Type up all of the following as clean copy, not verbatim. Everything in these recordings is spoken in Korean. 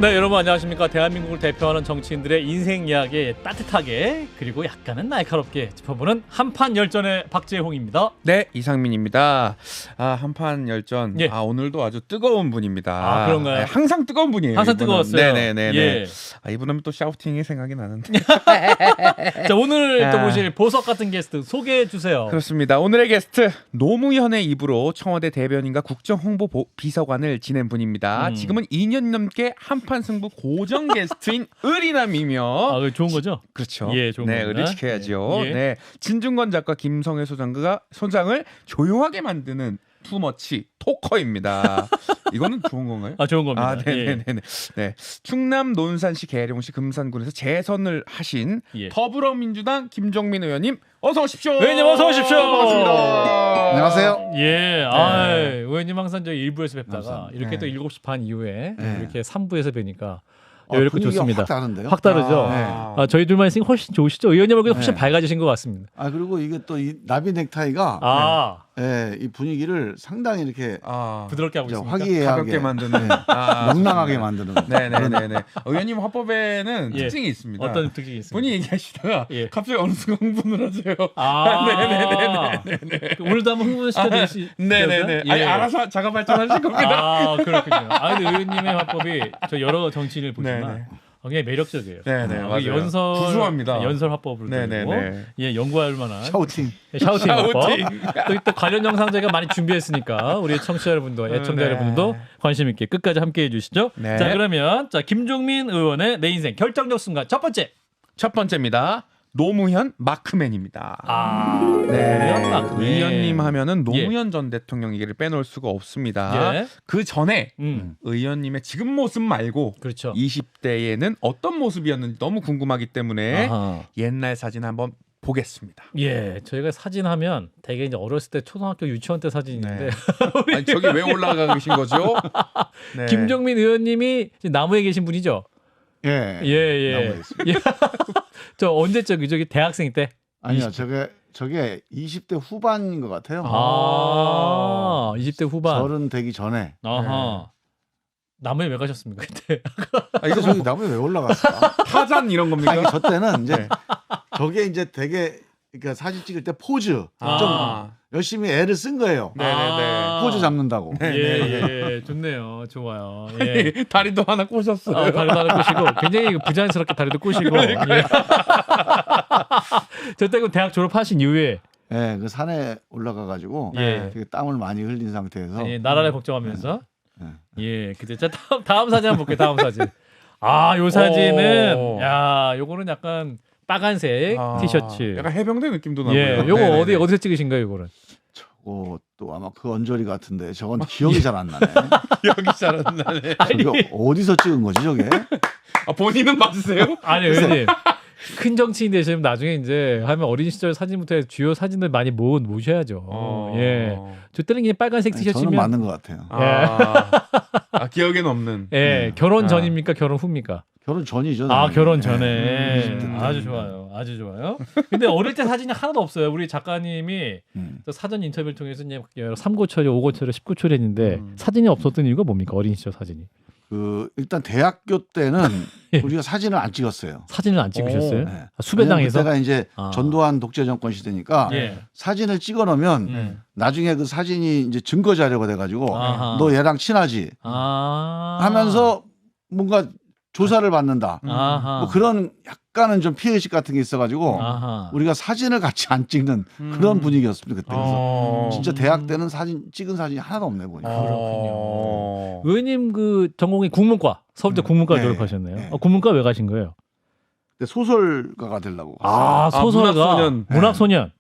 네, 여러분 안녕하십니까. 대한민국을 대표하는 정치인들의 인생 이야기 따뜻하게 그리고 약간은 날카롭게 짚어보는 한판 열전의 박재홍입니다. 네, 이상민입니다. 한판 열전. 예. 오늘도 아주 뜨거운 분입니다. 아, 그런가요? 네, 항상 뜨거운 분이에요. 항상 이분은. 뜨거웠어요. 네네네. 예. 이분은 또 샤우팅이 생각이 나는데. 자, 오늘 또 모실 보석 같은 게스트 소개해 주세요. 그렇습니다. 오늘의 게스트 노무현의 입으로 청와대 대변인과 국정홍보 비서관을 지낸 분입니다. 지금은 2년 넘게 한판 승부 고정 게스트인 의리남이며 그거 좋은 거죠? 그렇죠. 예, 좋은 네, 겁니다. 의리 지켜야죠. 예. 네, 진중권 작가 김성애 소장을 조용하게 만드는 투머치 토커입니다. 이거는 좋은 건가요? 좋은 겁니다. 네네네. 네, 충남 논산시 계룡시 금산군에서 재선을 하신 더불어민주당 김종민 의원님 어서 오십시오. 의원님 어서 오십시오. 반갑습니다. 안녕하세요. 예, 의원님 항상 저 1부에서 뵙다가 이렇게 또 7시 반 이후에 이렇게 3부에서 뵈니까 이렇게 좋습니다. 확 다른데요? 확 다르죠. 저희 둘만 있으니 훨씬 좋으시죠. 의원님 얼굴이 훨씬 밝아지신 것 같습니다. 그리고 이게 또 이 나비 넥타이가 이 분위기를 상당히 이렇게 부드럽게 하고 있습니다. 화기애애하게 가볍게 만드는 명랑하게 만드는. 네네네. 의원님 화법에는 특징이 있습니다. 어떤 특징이 있습니까? 본인이 얘기하시다가 갑자기 어느 순간 흥분을 하세요. 네네네. 오늘도 한번 흥분시켜드릴 수 있어요? 네네네. 알아서 자가 발전하실 겁니다. 그렇군요. 근데 의원님의 화법이 저 여러 정치인을 보지만 굉장히 매력적이에요. 네네. 맞아요. 연설 구수합니다. 연설 화법을 들고 연구할 만한 샤우팅 화법. 또 관련 영상 저희가 많이 준비했으니까 우리 청취자 여러분도 애청자 여러분도 관심 있게 끝까지 함께해 주시죠. 네. 자, 그러면 김종민 의원의 내 인생 결정적 순간 첫 번째입니다. 노무현 마크맨입니다. 노무현 마크맨. 의원님 하면은 노무현 전 대통령 얘기를 빼놓을 수가 없습니다. 그 전에 의원님의 지금 모습 말고 그렇죠. 20대에는 어떤 모습이었는지 너무 궁금하기 때문에 옛날 사진 한번 보겠습니다. 예, 저희가 사진 하면 되게 이제 어렸을 때 초등학교 유치원 때 사진인데 아니, 저기 왜 올라가 계신 거죠? 네. 김종민 의원님이 나무에 계신 분이죠? 예. 저 언제적이죠? 대학생 때? 아니요, 저게 20대 후반인 것 같아요. 20대 후반. 서른 되기 전에. 나무에 왜 가셨습니까 그때? 이거 저기 나무에 왜 올라갔을까? 타잔 이런 겁니까? 저 때는 이제 저게 이제 되게 그러니까 사진 찍을 때 포즈 좀 열심히 애를 쓴 거예요. 포즈 잡는다고. 예, 좋네요. 좋아요. 예. 다리도 하나 꼬셨어요. 다리도 하나 꼬시고 굉장히 부자연스럽게 다리도 꼬시고. 저 때 그 대학 졸업하신 이후에 그 산에 올라가가지고 되게 땀을 많이 흘린 상태에서 나라를 걱정하면서 그때 자 다음 사진 한번 볼게요. 다음 사진. 요 사진은 요거는 약간 빨간색 티셔츠. 약간 해병대 느낌도 나고요. 요거 어디서 찍으신 거예요, 이거는? 저거 또 아마 그 언저리 같은데 저건 기억이 잘 안 나네. 기억이 잘 안 나네. 저게 어디서 찍은 거지, 저게? 본인은 맞으세요? 아니, 의원님. 큰 정치인 되시면 나중에 이제 하면 어린 시절 사진부터 해서 주요 사진들 많이 모셔야죠. 저 때는 그냥 빨간색 티셔츠면 저는 맞는 것 같아요. 기억에는 없는. 결혼 전입니까? 결혼 후입니까? 결혼 전이죠. 결혼 전에. 아주 좋아요. 아주 좋아요. 근데 어릴 때 사진이 하나도 없어요. 우리 작가님이 사전 인터뷰를 통해서 이제 3고 처리, 5고 처리, 10고 처리 했는데 사진이 없었던 이유가 뭡니까? 어린 시절 사진이. 일단 대학교 때는 우리가 사진을 안 찍었어요. 사진을 안 찍으셨어요? 수배당에서? 그때가 이제 전두환 독재 정권 시대니까 사진을 찍어 놓으면 나중에 그 사진이 이제 증거 자료가 돼가지고 너 얘랑 친하지 하면서 뭔가 조사를 받는다. 뭐 그런 약간은 좀 피해의식 같은 게 있어가지고 우리가 사진을 같이 안 찍는 그런 분위기였습니다. 그때. 그래서 진짜 대학 때는 찍은 사진이 하나도 없네 보니까. 그렇군요. 의원님 그 전공이 국문과, 서울대 국문과 졸업하셨네요. 국문과 왜 가신 거예요? 소설가가 되려고. 소설가. 문학소년.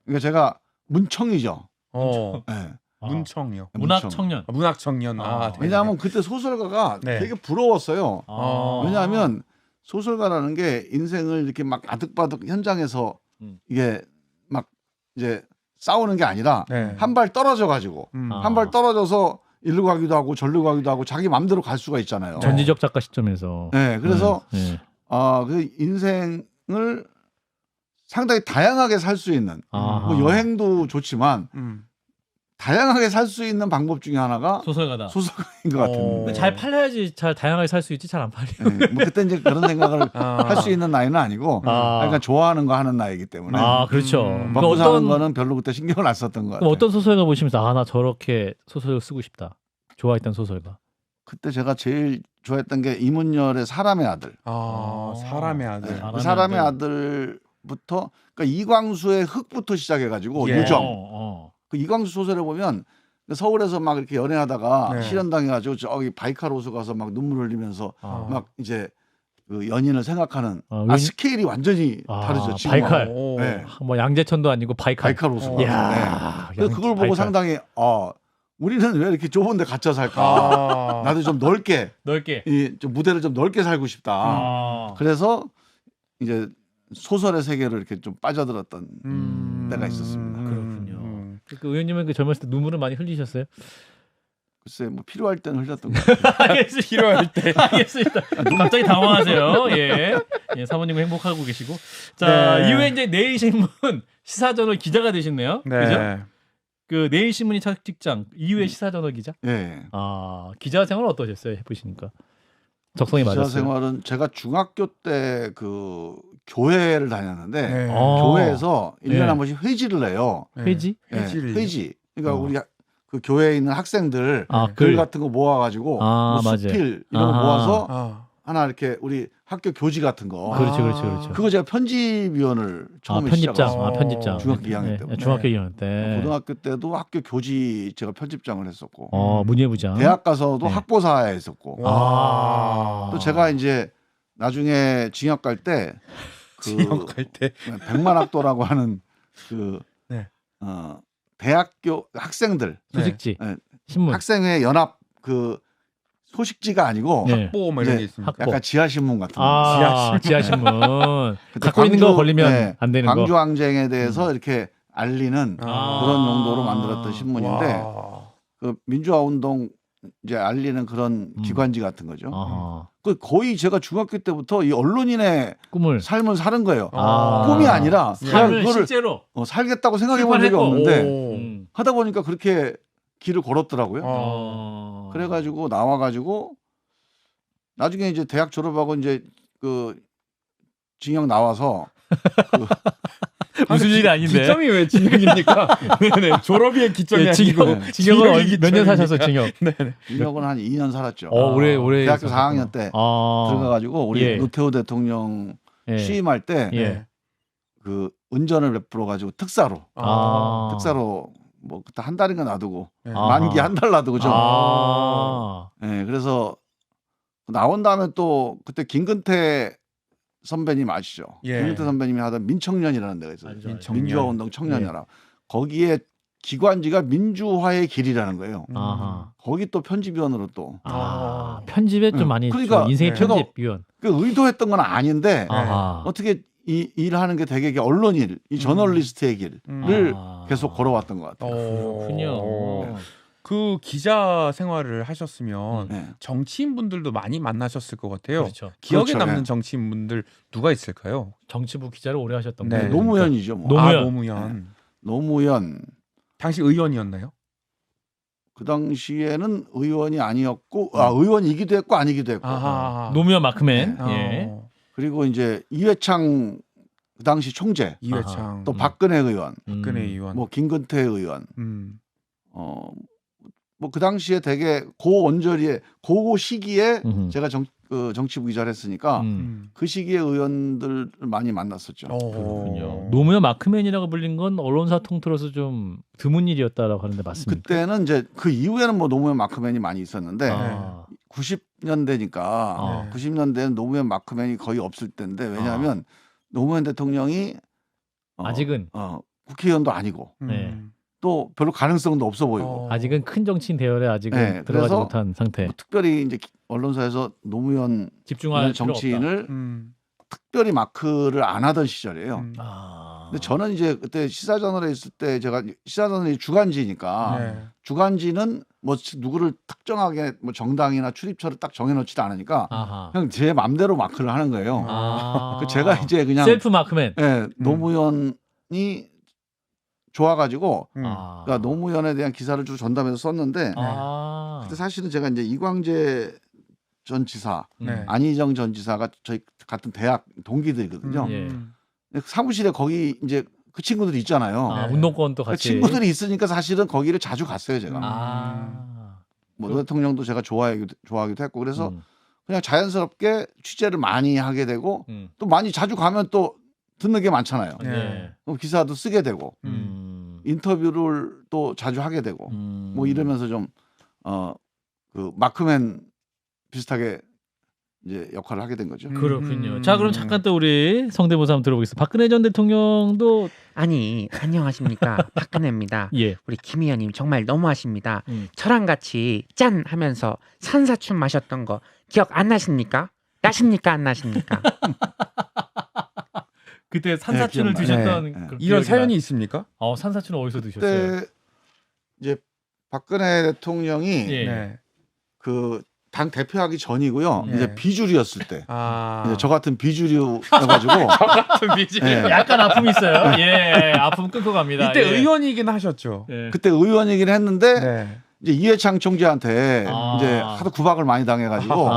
그러니까 제가 문청이죠. 문청이요. 문학청년. 문학청년. 왜냐하면 그때 소설가가 되게 부러웠어요. 왜냐하면 소설가라는 게 인생을 이렇게 막 아득바득 현장에서 이게 막 이제 싸우는 게 아니라 한 발 떨어져 가지고 한 발 떨어져서 일로 가기도 하고 절로 가기도 하고 자기 마음대로 갈 수가 있잖아요. 전지적 작가 시점에서. 그래서 그 인생을 상당히 다양하게 살 수 있는 뭐 여행도 좋지만 다양하게 살 수 있는 방법 중에 하나가 소설가다. 소설가인 것 같은데. 잘 팔려야지 잘 다양하게 살 수 있지 잘 안 팔려. 네, 뭐 그때 이제 그런 생각을 할 수 있는 나이는 아니고, 그러니까 좋아하는 거 하는 나이기 때문에. 그렇죠. 먹고 사는 거는 별로 그때 신경을 안 썼던 것 같아요. 어떤 소설가 보시면서 나 저렇게 소설을 쓰고 싶다. 좋아했던 소설가. 그때 제가 제일 좋아했던 게 이문열의 사람의 아들. 사람의 아들. 그 사람의 아들부터 그러니까 이광수의 흙부터 시작해가지고 유정. 그 이광수 소설에 보면 서울에서 막 이렇게 연애하다가 실현당해가지고 저기 바이칼 호수 가서 막 눈물 흘리면서 막 이제 그 연인을 생각하는 스케일이 완전히 다르죠. 지금. 바이칼. 네. 뭐 양재천도 아니고 바이칼 호수. 그래서 그걸 보고 상당히 우리는 왜 이렇게 좁은데 갇혀 살까? 나도 좀 넓게 좀 무대를 좀 넓게 살고 싶다. 그래서 이제 소설의 세계로 이렇게 좀 빠져들었던 때가 있었습니다. 그렇군요. 그 의원님은 그 젊었을 때 눈물을 많이 흘리셨어요? 글쎄 뭐 필요할 때는 흘렸던 것 같아요. 필요할 때. 알겠습니다. 갑자기 당황하세요. 사모님은 행복하고 계시고. 자, 이후에 이제 내일신문 시사저널 기자가 되셨네요. 그죠? 그 내일신문이 첫 직장 이후에 시사저널 기자? 네. 기자 생활은 어떠셨어요? 해보시니까. 적성이 맞았어요? 기자 생활은 제가 중학교 때 그 교회를 다녔는데 교회에서 1년에 한 번씩 회지를 내요. 회지? 회지. 그러니까 우리 그 교회에 있는 학생들 글 같은 거 모아가지고 뭐 수필 이런 거 모아서 하나 이렇게 우리 학교 교지 같은 거. 그렇죠. 그거 제가 편집위원을 처음에 편집장. 편집장. 중학교 2학년 때. 중학교 2학년 때. 고등학교 때도 학교 교지 제가 편집장을 했었고. 문예부장. 대학 가서도 학보사에 했었고. 또 제가 이제 나중에 징역 갈 때 백만학도라고 하는 그 대학교 학생들 소식지 신문 학생회 연합 그 소식지가 아니고 학보 뭐 이런 게 있습니다. 약간 지하신문 같은 거. 지하신문 갖고 있는 거 걸리면 안 되는 거. 광주 항쟁에 대해서 이렇게 알리는 그런 용도로 만들었던 신문인데 그 민주화 운동 이제 알리는 그런 기관지 같은 거죠. 그 거의 제가 중학교 때부터 이 언론인의 삶을 사는 거예요. 꿈이 아니라 삶을 실제로 살겠다고 생각해 본 적이 없는데 하다 보니까 그렇게 길을 걸었더라고요. 그래가지고 나와가지고 나중에 이제 대학 졸업하고 이제 그 징역 나와서 무슨 일이 아닌데 기점이 왜 징역입니까? 네네 졸업이 기점이 아니고 징역은 몇 년 사셔서 징역? 징역은 한 2년 살았죠. 올해 대학교 4학년 때 들어가가지고 우리 노태우 대통령 취임할 때 그 운전을 베풀어 가지고 특사로 뭐 그때 한 달인가 놔두고 만기 한 달 놔두고 좀. 그래서 나온 다음에 또 그때 김근태 선배님 아시죠? 김근태 선배님이 하던 민청년이라는 데가 있어요. 민주화 운동 청년연합. 거기에 기관지가 민주화의 길이라는 거예요. 거기 또 편집위원으로 또. 편집에 좀 많이 그러니까 인생의 편집위원. 그 의도했던 건 아닌데 어떻게 이 일하는 게 되게 언론일, 이 저널리스트의 길을 계속 걸어왔던 것 같아요. 그렇군요. 그 기자 생활을 하셨으면 정치인분들도 많이 만나셨을 것 같아요. 그렇죠. 기억에 남는 정치인분들 누가 있을까요? 정치부 기자를 오래 하셨던 분. 노무현이죠. 뭐. 노무현. 당시 의원이었나요? 그 당시에는 의원이 아니었고 의원이기도 했고 아니기도 했고. 노무현 마크맨. 그리고 이제 이회창 그 당시 총재. 이회창. 또 박근혜 의원. 뭐 김근태 의원. 뭐 그 당시에 되게 고언저리에 그 시기에 제가 정치부 기자를 했으니까 그 시기에 의원들 많이 만났었죠. 그렇군요. 노무현 마크맨이라고 불린 건 언론사 통틀어서 좀 드문 일이었다라고 하는데 맞습니까? 그때는 이제 그 이후에는 뭐 노무현 마크맨이 많이 있었는데 90년대니까 90년대는 노무현 마크맨이 거의 없을 때인데 왜냐하면 노무현 대통령이 아직은 국회의원도 아니고 또 별로 가능성도 없어 보이고 아직은 큰 정치인 대열에 아직은 들어가지 못한 상태. 뭐 특별히 이제 언론사에서 노무현 집중할 정치인을 특별히 마크를 안 하던 시절이에요. 근데 저는 이제 그때 시사저널에 있을 때 제가 시사저널이 주간지니까 주간지는 뭐 누구를 특정하게 뭐 정당이나 출입처를 딱 정해놓지도 않으니까 그냥 제 맘대로 마크를 하는 거예요. 제가 이제 그냥 셀프 마크맨. 노무현이 좋아가지고 아. 그러니까 노무현에 대한 기사를 쭉 전담해서 썼는데 근데 사실은 제가 이제 이광재 전 지사, 네. 안희정 전 지사가 저희 같은 대학 동기들이거든요. 사무실에 거기 이제 그 친구들이 있잖아요. 운동권도 그 같이. 친구들이 있으니까 사실은 거기를 자주 갔어요, 제가. 뭐 대통령도 제가 좋아하기도 했고 그래서 그냥 자연스럽게 취재를 많이 하게 되고 또 많이 자주 가면 또 듣는 게 많잖아요. 그럼 기사도 쓰게 되고 인터뷰를 또 자주 하게 되고 뭐 이러면서 좀 그 마크맨 비슷하게 이제 역할을 하게 된 거죠. 그렇군요. 자, 그럼 잠깐 또 우리 성대모사 한번 들어보겠습니다. 박근혜 전 대통령도 아니 안녕하십니까 박근혜입니다. 예. 우리 김 의원님 정말 너무하십니다. 저랑 같이 짠 하면서 산사춘 마셨던 거 기억 안 나십니까? 나십니까 안 나십니까? 그때 산사춘을 네, 드셨던 네. 그 이런 기억이 사연이 있습니까? 산사춘은 어디서 드셨어요? 그때 이제 박근혜 대통령이 예. 그 당 대표하기 전이고요. 예. 이제 비주류였을 때. 아, 이제 저 같은 비주류여가지고 같은 비지. 예. 약간 아픔이 있어요. 예, 아픔 끊고 갑니다. 이때 예. 의원이긴 하셨죠. 예. 그때 의원이긴 했는데 네. 이제 이해창 총재한테 아. 이제 하도 구박을 많이 당해가지고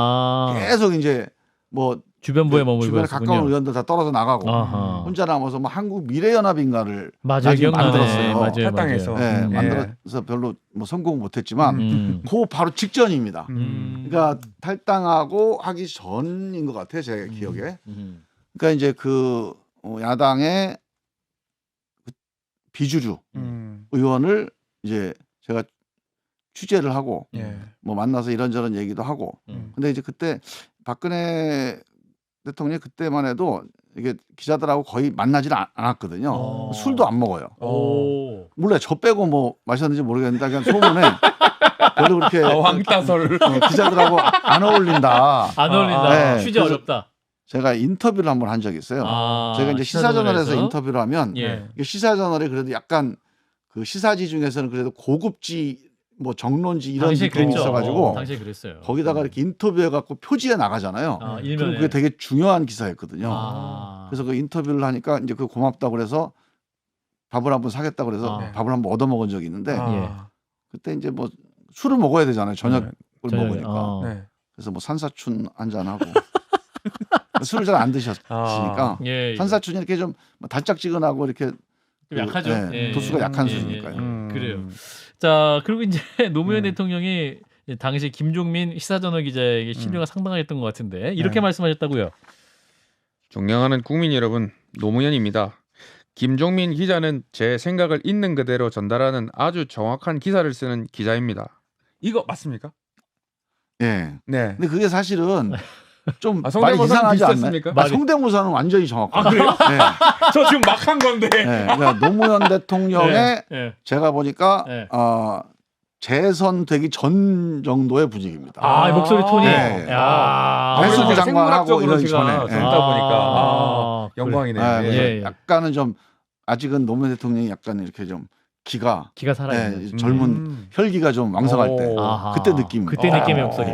계속 이제 뭐 주변부에 머물고 주변에 가까운 의원들 다 떨어져 나가고 혼자 남아서 뭐 한국 미래연합인가를 맞아요, 나중에 기억나네. 만들었어요. 맞아요, 탈당해서. 네, 예. 만들어서 별로 뭐 성공 못했지만 그 바로 직전입니다. 그러니까 탈당하고 하기 전인 것 같아요, 제 기억에. 그러니까 이제 그 야당의 비주류 의원을 이제 제가 취재를 하고 예. 뭐 만나서 이런저런 얘기도 하고. 근데 이제 그때 박근혜 대통령이 그때만 해도 이게 기자들하고 거의 만나질 않았거든요. 술도 안 먹어요. 몰라요. 저 빼고 뭐 마셨는지 모르겠는데 그냥 소문에 별로 그렇게 왕따설. 기자들하고 안 어울린다. 안 어울린다. 네, 취재 그래서 어렵다. 제가 인터뷰를 한번 한 적이 있어요. 제가 이제 시사저널에서 인터뷰를 하면 예. 시사저널이 그래도 약간 그 시사지 중에서는 그래도 고급지 뭐 정론지 이런 당시에 느낌이 그랬죠. 있어가지고 당시에 그랬어요. 거기다가 이렇게 인터뷰해갖고 표지에 나가잖아요. 그럼 일면에. 그게 되게 중요한 기사였거든요. 그래서 그 인터뷰를 하니까 이제 그 고맙다고 그래서 밥을 한번 사겠다고 그래서 밥을 한번 얻어 먹은 적이 있는데 그때 이제 뭐 술을 먹어야 되잖아요. 저녁을 먹으니까. 그래서 뭐 산사춘 한잔 하고 술을 잘 안 드셨으니까 예. 산사춘이 이렇게 좀 달짝지근하고 이렇게 좀 약하죠. 예. 도수가 약한 술이니까요. 그래요. 자, 그리고 이제 노무현 대통령이 당시 김종민 시사저널 기자에게 신뢰가 상당했던 것 같은데 이렇게 말씀하셨다고요. 존경하는 국민 여러분, 노무현입니다. 김종민 기자는 제 생각을 있는 그대로 전달하는 아주 정확한 기사를 쓰는 기자입니다. 이거 맞습니까? 예. 네. 근데 그게 사실은 좀 말이 성대모사는 이상하지 않나요? 비슷했습니까? 성대모사는 완전히 정확해요. 그래요? 네. 저 지금 막 한 건데. 네. 그러니까 노무현 대통령의 제가 보니까 재선되기 전 정도의 분위기입니다. 목소리 톤이. 네. 배수구 장관하고 이런 전에 듣다 보니까 영광이네요. 네. 그래서 약간은 좀 아직은 노무현 대통령이 약간 이렇게 좀 기가 살아있는 젊은 혈기가 좀 왕성할 때 그때 느낌. 그때 느낌의 목소리.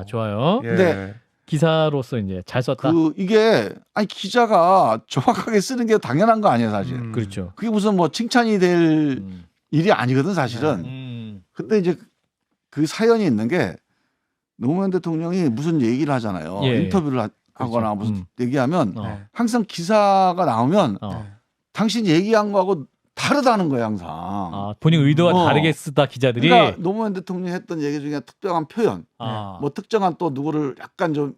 좋아요. 근데 기사로서 이제 잘 썼다. 이게 아니 기자가 정확하게 쓰는 게 당연한 거 아니에요, 사실. 그렇죠. 그게 무슨 뭐 칭찬이 될 일이 아니거든, 사실은. 근데 이제 그 사연이 있는 게 노무현 대통령이 무슨 얘기를 하잖아요. 인터뷰를 하거나 무슨 얘기하면 항상 기사가 나오면 당신이 얘기한 거하고 다르다는 거예요, 항상. 본인 의도와 다르게 쓰다 기자들이. 그러니까 노무현 대통령이 했던 얘기 중에 특별한 표현, 뭐 특정한 또 누구를 약간 좀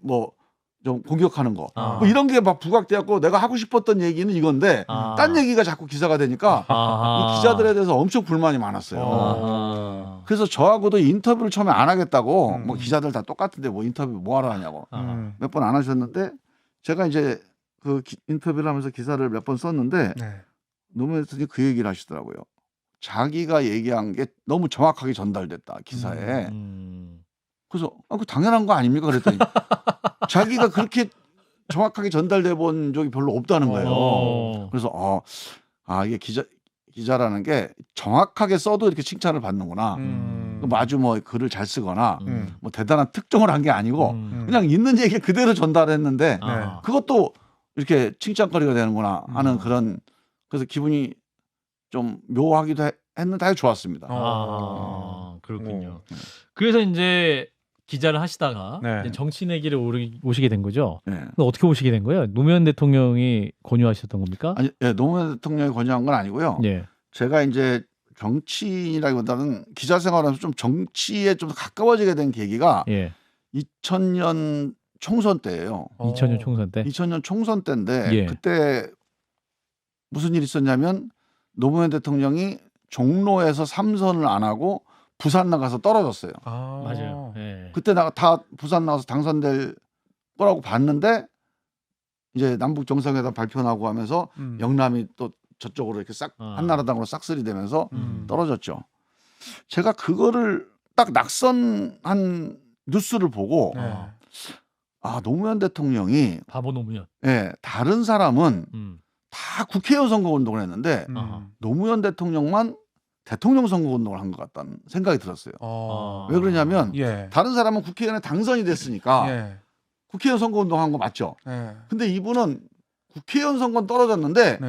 공격하는 거, 뭐 이런 게 막 부각돼갖고 내가 하고 싶었던 얘기는 이건데 딴 얘기가 자꾸 기사가 되니까 이 기자들에 대해서 엄청 불만이 많았어요. 그래서 저하고도 인터뷰를 처음에 안 하겠다고 뭐 기자들 다 똑같은데 뭐 인터뷰 뭐 하러 하냐고 몇 번 안 하셨는데 제가 이제 그 인터뷰를 하면서 기사를 몇 번 썼는데. 노무현 대통령이 그 얘기를 하시더라고요. 자기가 얘기한 게 너무 정확하게 전달됐다 기사에. 그래서 그 당연한 거 아닙니까? 그랬더니 자기가 그렇게 정확하게 전달돼 본 적이 별로 없다는 거예요. 그래서 이게 기자라는 게 정확하게 써도 이렇게 칭찬을 받는구나. 아주 뭐 글을 잘 쓰거나 뭐 대단한 특종을 한 게 아니고 그냥 있는 얘기 그대로 전달했는데 그것도 이렇게 칭찬거리가 되는구나 하는 그런. 그래서 기분이 좀 묘하기도 했는데 아주 좋았습니다. 그렇군요. 그래서 이제 기자를 하시다가 이제 정치인의 길에 오시게 된 거죠. 어떻게 오시게 된 거예요? 노무현 대통령이 권유하셨던 겁니까? 아니, 노무현 대통령이 권유한 건 아니고요. 제가 이제 정치인이라기보다는 기자 생활하면서 좀 정치에 좀 가까워지게 된 계기가 2000년 총선 때예요. 2000년 총선 때? 2000년 총선 때인데 그때 무슨 일이 있었냐면 노무현 대통령이 종로에서 3선을 안 하고 부산 나가서 떨어졌어요. 맞아요. 그때 다 부산 나가서 당선될 거라고 봤는데 이제 남북 정상회담 발표 나고 하면서 영남이 또 저쪽으로 이렇게 싹 한나라당으로 싹쓸이 되면서 떨어졌죠. 제가 그거를 딱 낙선한 뉴스를 보고 노무현 대통령이 바보 노무현. 다른 사람은 다 국회의원 선거 운동을 했는데 노무현 대통령만 대통령 선거 운동을 한 것 같다는 생각이 들었어요. 왜 그러냐면 다른 사람은 국회의원에 당선이 됐으니까 국회의원 선거 운동한 거 맞죠? 근데 이분은 국회의원 선거는 떨어졌는데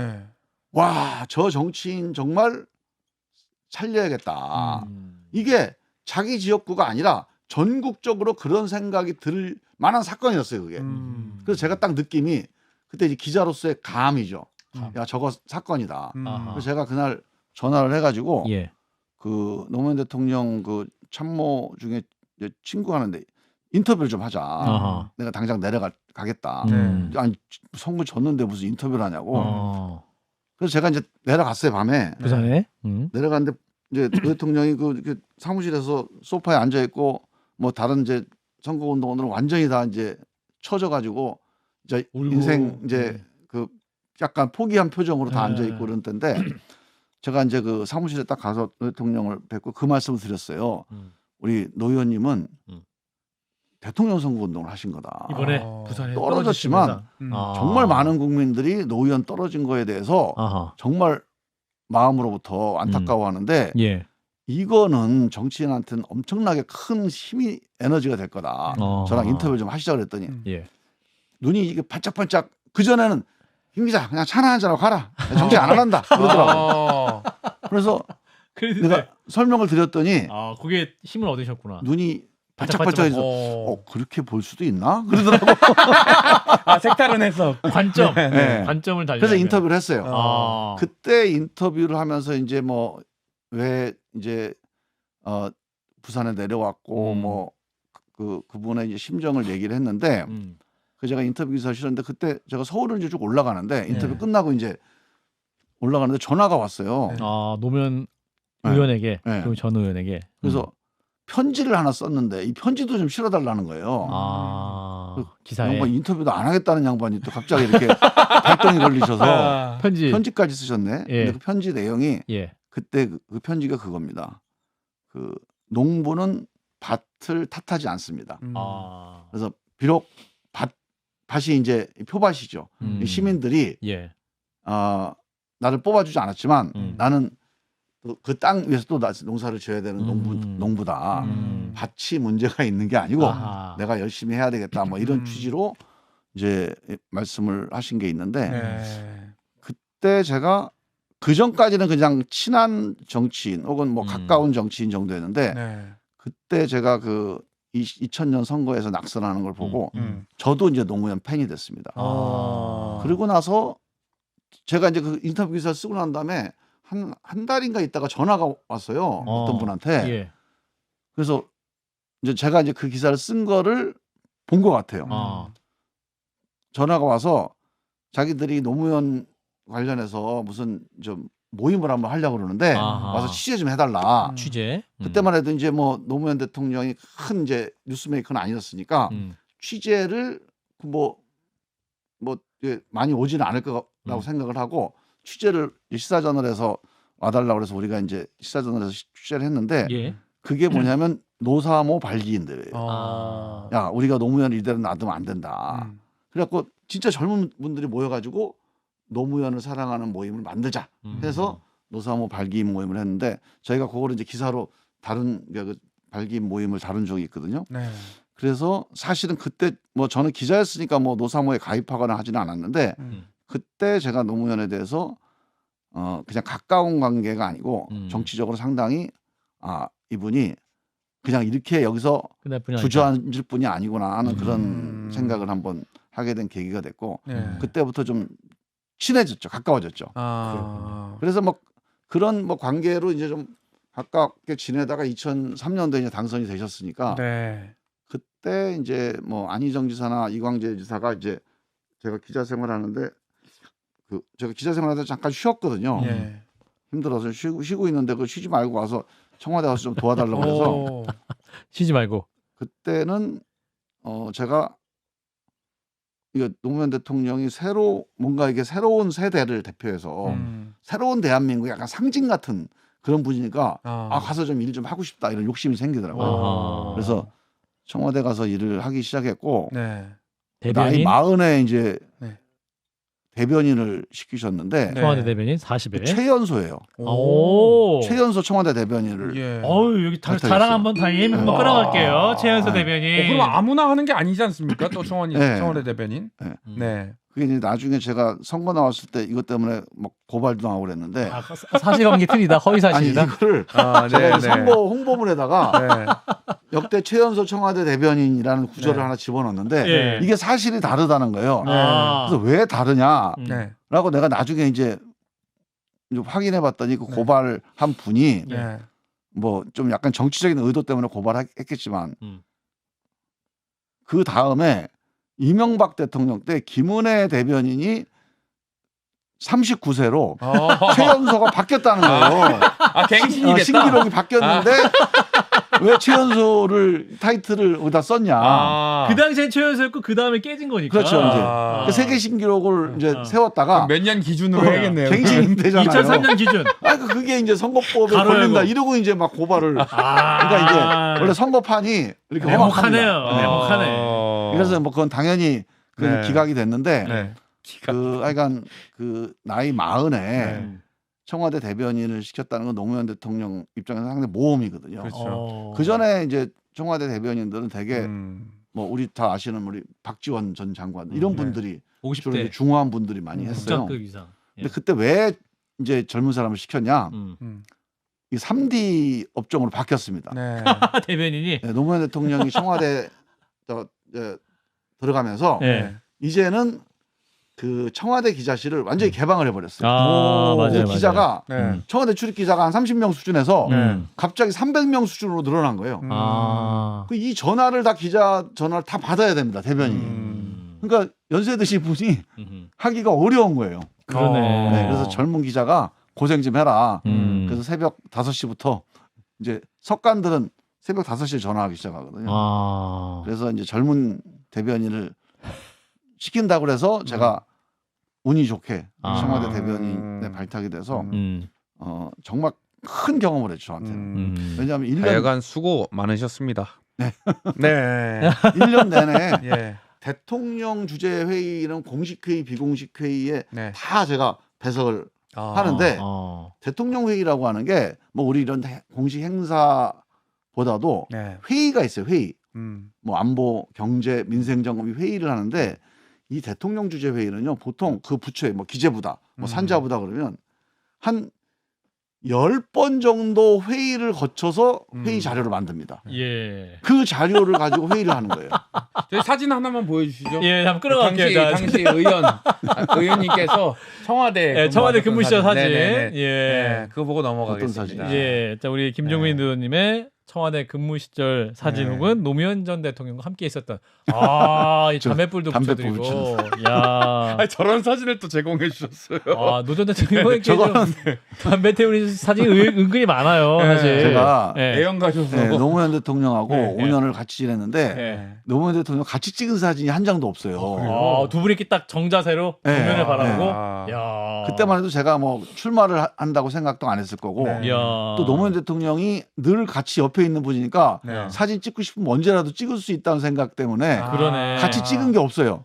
와, 저 정치인 정말 살려야겠다. 이게 자기 지역구가 아니라 전국적으로 그런 생각이 들 만한 사건이었어요, 그게. 그래서 제가 딱 느낌이 그때 이제 기자로서의 감이죠. 야, 저거 사건이다. 그래서 제가 그날 전화를 해가지고 그 노무현 대통령 그 참모 중에 친구가 하는데 인터뷰를 좀 하자. 내가 당장 내려가겠다. 아니 선거 졌는데 무슨 인터뷰를 하냐고. 그래서 제가 이제 내려갔어요, 밤에. 부산에 내려갔는데 이제 노 대통령이 그 사무실에서 소파에 앉아 있고 뭐 다른 이제 선거 운동원들은 완전히 다 이제 처져가지고 이제 인생 이제 그 약간 포기한 표정으로 다 앉아 있고 그런 때인데 제가 이제 그 사무실에 딱 가서 노 대통령을 뵙고 그 말씀을 드렸어요. 우리 노 의원님은 대통령 선거 운동을 하신 거다. 이번에 부산에 떨어졌지만 정말 많은 국민들이 노 의원 떨어진 거에 대해서 정말 마음으로부터 안타까워하는데 이거는 정치인한테는 엄청나게 큰 힘이 에너지가 될 거다. 저랑 인터뷰 좀 하시자 그랬더니 눈이 이게 반짝반짝 그전에는 김 기자 그냥 차나 한잔하고 가라. 정치 안 한다. 그러더라고요. 그래서 내가 설명을 드렸더니 그게 힘을 얻으셨구나. 눈이 반짝반짝해서 그렇게 볼 수도 있나? 그러더라고. 색다른 해석. 관점. 관점을 달리. 그래서 인터뷰를 했어요. 그때 인터뷰를 하면서 이제 뭐 왜 이제 부산에 내려왔고 뭐 그분의 이제 심정을 얘기를 했는데 그 제가 인터뷰 기사를 실었는데 그때 제가 서울을 이제 쭉 올라가는데 인터뷰 끝나고 이제 올라가는데 전화가 왔어요. 노무현 의원에게 전 의원에게. 그래서 편지를 하나 썼는데 이 편지도 좀 실어달라는 거예요. 기사에. 양반 인터뷰도 안 하겠다는 양반이 또 갑자기 이렇게 발동이 걸리셔서 편지까지 쓰셨네. 근데 그 편지 내용이 그때 그 편지가 그겁니다. 그 농부는 밭을 탓하지 않습니다. 그래서 비록 밭이 이제 표밭이죠. 시민들이 나를 뽑아주지 않았지만 나는 그 땅 위에서 또 농사를 지어야 되는 농부다. 밭이 문제가 있는 게 아니고 내가 열심히 해야 되겠다. 뭐 이런 취지로 이제 말씀을 하신 게 있는데 그때 제가 그 전까지는 그냥 친한 정치인 혹은 뭐 가까운 정치인 정도였는데 그때 제가 그 2000년 선거에서 낙선하는 걸 보고 저도 이제 노무현 팬이 됐습니다. 그리고 나서 제가 이제 그 인터뷰 기사를 쓰고 난 다음에 한 달인가 있다가 전화가 왔어요. 어떤 분한테. 그래서 이제 제가 이제 그 기사를 쓴 거를 본 것 같아요. 전화가 와서 자기들이 노무현 관련해서 무슨 좀 모임을 한번 하려고 그러는데 와서 취재 좀 해달라. 취재. 그때만 해도 이제 뭐 노무현 대통령이 큰 이제 뉴스메이커는 아니었으니까 취재를 뭐 많이 오지는 않을 거라고 생각을 하고 취재를 시사저널에서 와달라고 그래서 우리가 이제 시사저널에서 취재를 했는데 그게 뭐냐면 노사모 발기인들이에요. 야, 우리가 노무현을 이대로 놔두면 안 된다. 그래갖고 진짜 젊은 분들이 모여가지고 노무현을 사랑하는 모임을 만들자 해서 노사모 발기인 모임을 했는데 저희가 그거를 이제 기사로 다른 그 발기인 모임을 다룬 적이 있거든요. 그래서 사실은 그때 뭐 저는 기자였으니까 뭐 노사모에 가입하거나 하지는 않았는데 그때 제가 노무현에 대해서 그냥 가까운 관계가 아니고 정치적으로 상당히 이분이 그냥 이렇게 여기서 주저앉을 뿐이 아니구나 하는 그런 생각을 한번 하게 된 계기가 됐고 그때부터 좀 친해졌죠. 가까워졌죠. 그래서 뭐 그런 뭐 관계로 이제 좀 가깝게 지내다가 2003년도에 이제 당선이 되셨으니까 그때 이제 뭐 안희정 지사나 이광재 지사가 이제 제가 기자 생활하는데 제가 기자 생활하다 잠깐 쉬었거든요. 힘들어서 쉬고 있는데 그 쉬지 말고 와서 청와대 와서 좀 도와달라고 해서 쉬지 말고 그때는 제가 이거 노무현 대통령이 뭔가 이게 새로운 세대를 대표해서 새로운 대한민국 약간 상징 같은 그런 분이니까 가서 좀 일 좀 하고 싶다 이런 욕심이 생기더라고요. 그래서 청와대 가서 일을 하기 시작했고 나이 40에 이제 대변인을 시키셨는데 청와대 대변인 40에 최연소예요. 최연소 청와대 대변인을. 여기 자랑 한번 다임 한번 끌어갈게요. 최연소 대변인. 그럼 아무나 하는 게 아니지 않습니까? 또 청와대 대변인. 그게 이제 나중에 제가 선거 나왔을 때 이것 때문에 막 고발도 나오고 그랬는데 사실관계 틀리다 허위 사실이다. 아니 이거를 제가 선거 홍보문에다가 역대 최연소 청와대 대변인이라는 구절을 하나 집어넣었는데 이게 사실이 다르다는 거예요. 그래서 왜 다르냐라고 내가 나중에 이제 확인해봤더니 그 고발한 분이 뭐 좀 약간 정치적인 의도 때문에 고발했겠지만 그 다음에 이명박 대통령 때 김은혜 대변인이 39세로 최연소가 바뀌었다는 거예요. 갱신이 됐다. 신기록이 바뀌었는데 왜 최연소를 타이틀을 어디다 썼냐. 그 당시엔 최연소였고 그 다음에 깨진 거니까. 그렇죠. 이제 세계 신기록을 이제 세웠다가 몇 년 기준으로 해야겠네요. 갱신이 되잖아요. 2003년 기준. 그게 이제 선거법에 걸린다 이러고 이제 막 고발을. 그러니까 이제 원래 선거판이 이렇게 행복하네요. 그래서 뭐 그건 당연히 기각이 됐는데 하여간 그 나이 40에 청와대 대변인을 시켰다는 건 노무현 대통령 입장에서 상당히 모험이거든요. 그렇죠. 그 전에 이제 청와대 대변인들은 되게 뭐 우리 다 아시는 우리 박지원 전 장관 이런 분들이 50대 중후한 분들이 많이 했어요. 국장급 이상. 근데 그때 왜 이제 젊은 사람을 시켰냐? 이 3D 업종으로 바뀌었습니다. 대변인이 노무현 대통령이 청와대 들어가면서 이제는 그 청와대 기자실을 완전히 개방을 해버렸어요. 맞아요. 기자가 청와대 출입 기자가 한 30명 수준에서 갑자기 300명 수준으로 늘어난 거예요. 이 전화를 기자 전화를 다 받아야 됩니다. 대변인이. 그러니까 연세 드신 분이 하기가 어려운 거예요. 그러네. 그래서 젊은 기자가 고생 좀 해라. 그래서 새벽 5시부터 이제 석관들은 새벽 5시에 전화하기 시작하거든요. 그래서 이제 젊은 대변인을 시킨다고 그래서 제가 운이 좋게 청와대 대변인에 발탁이 돼서 정말 큰 경험을 했죠. 저한테는. 왜냐하면 1년 하여간 수고 많으셨습니다. 네. 1년 내내 대통령 주재 회의는 공식 회의, 비공식 회의에 다 제가 배석을 하는데 대통령 회의라고 하는 게 뭐 우리 이런 공식 행사보다도 회의가 있어요. 회의. 뭐 안보, 경제, 민생점검이 회의를 하는데 이 대통령 주재 회의는요. 보통 그 부처에 뭐 기재부다, 뭐 산자부다 그러면 한 10번 정도 회의를 거쳐서 회의 자료를 만듭니다. 그 자료를 가지고 회의를 하는 거예요. 저희 사진 하나만 보여주시죠. 한번 끌어갈게요. 당시 의원님께서 청와대 근무 시절 사진. 그거 보고 넘어가겠습니다. 자, 우리 김종민 의원님의 청와대 근무 시절 사진 혹은 노무현 전 대통령과 함께 있었던 이 담뱃불도 붙여드리고 저런 사진을 또 제공해 주셨어요. 노 전 대통령에게 담배 태우는 사진이 은근히 많아요. 사실 제가 애연 가셔서 노무현 대통령하고 5년을 같이 지냈는데 노무현 대통령 같이 찍은 사진이 한 장도 없어요. 두 분이 이렇게 딱 정자세로 정면을 바라보고 그때만 해도 제가 뭐 출마를 한다고 생각도 안 했을 거고 또 노무현 대통령이 늘 같이 옆에 있는 분이니까 사진 찍고 싶으면 언제라도 찍을 수 있다는 생각 때문에 같이 찍은 게 없어요.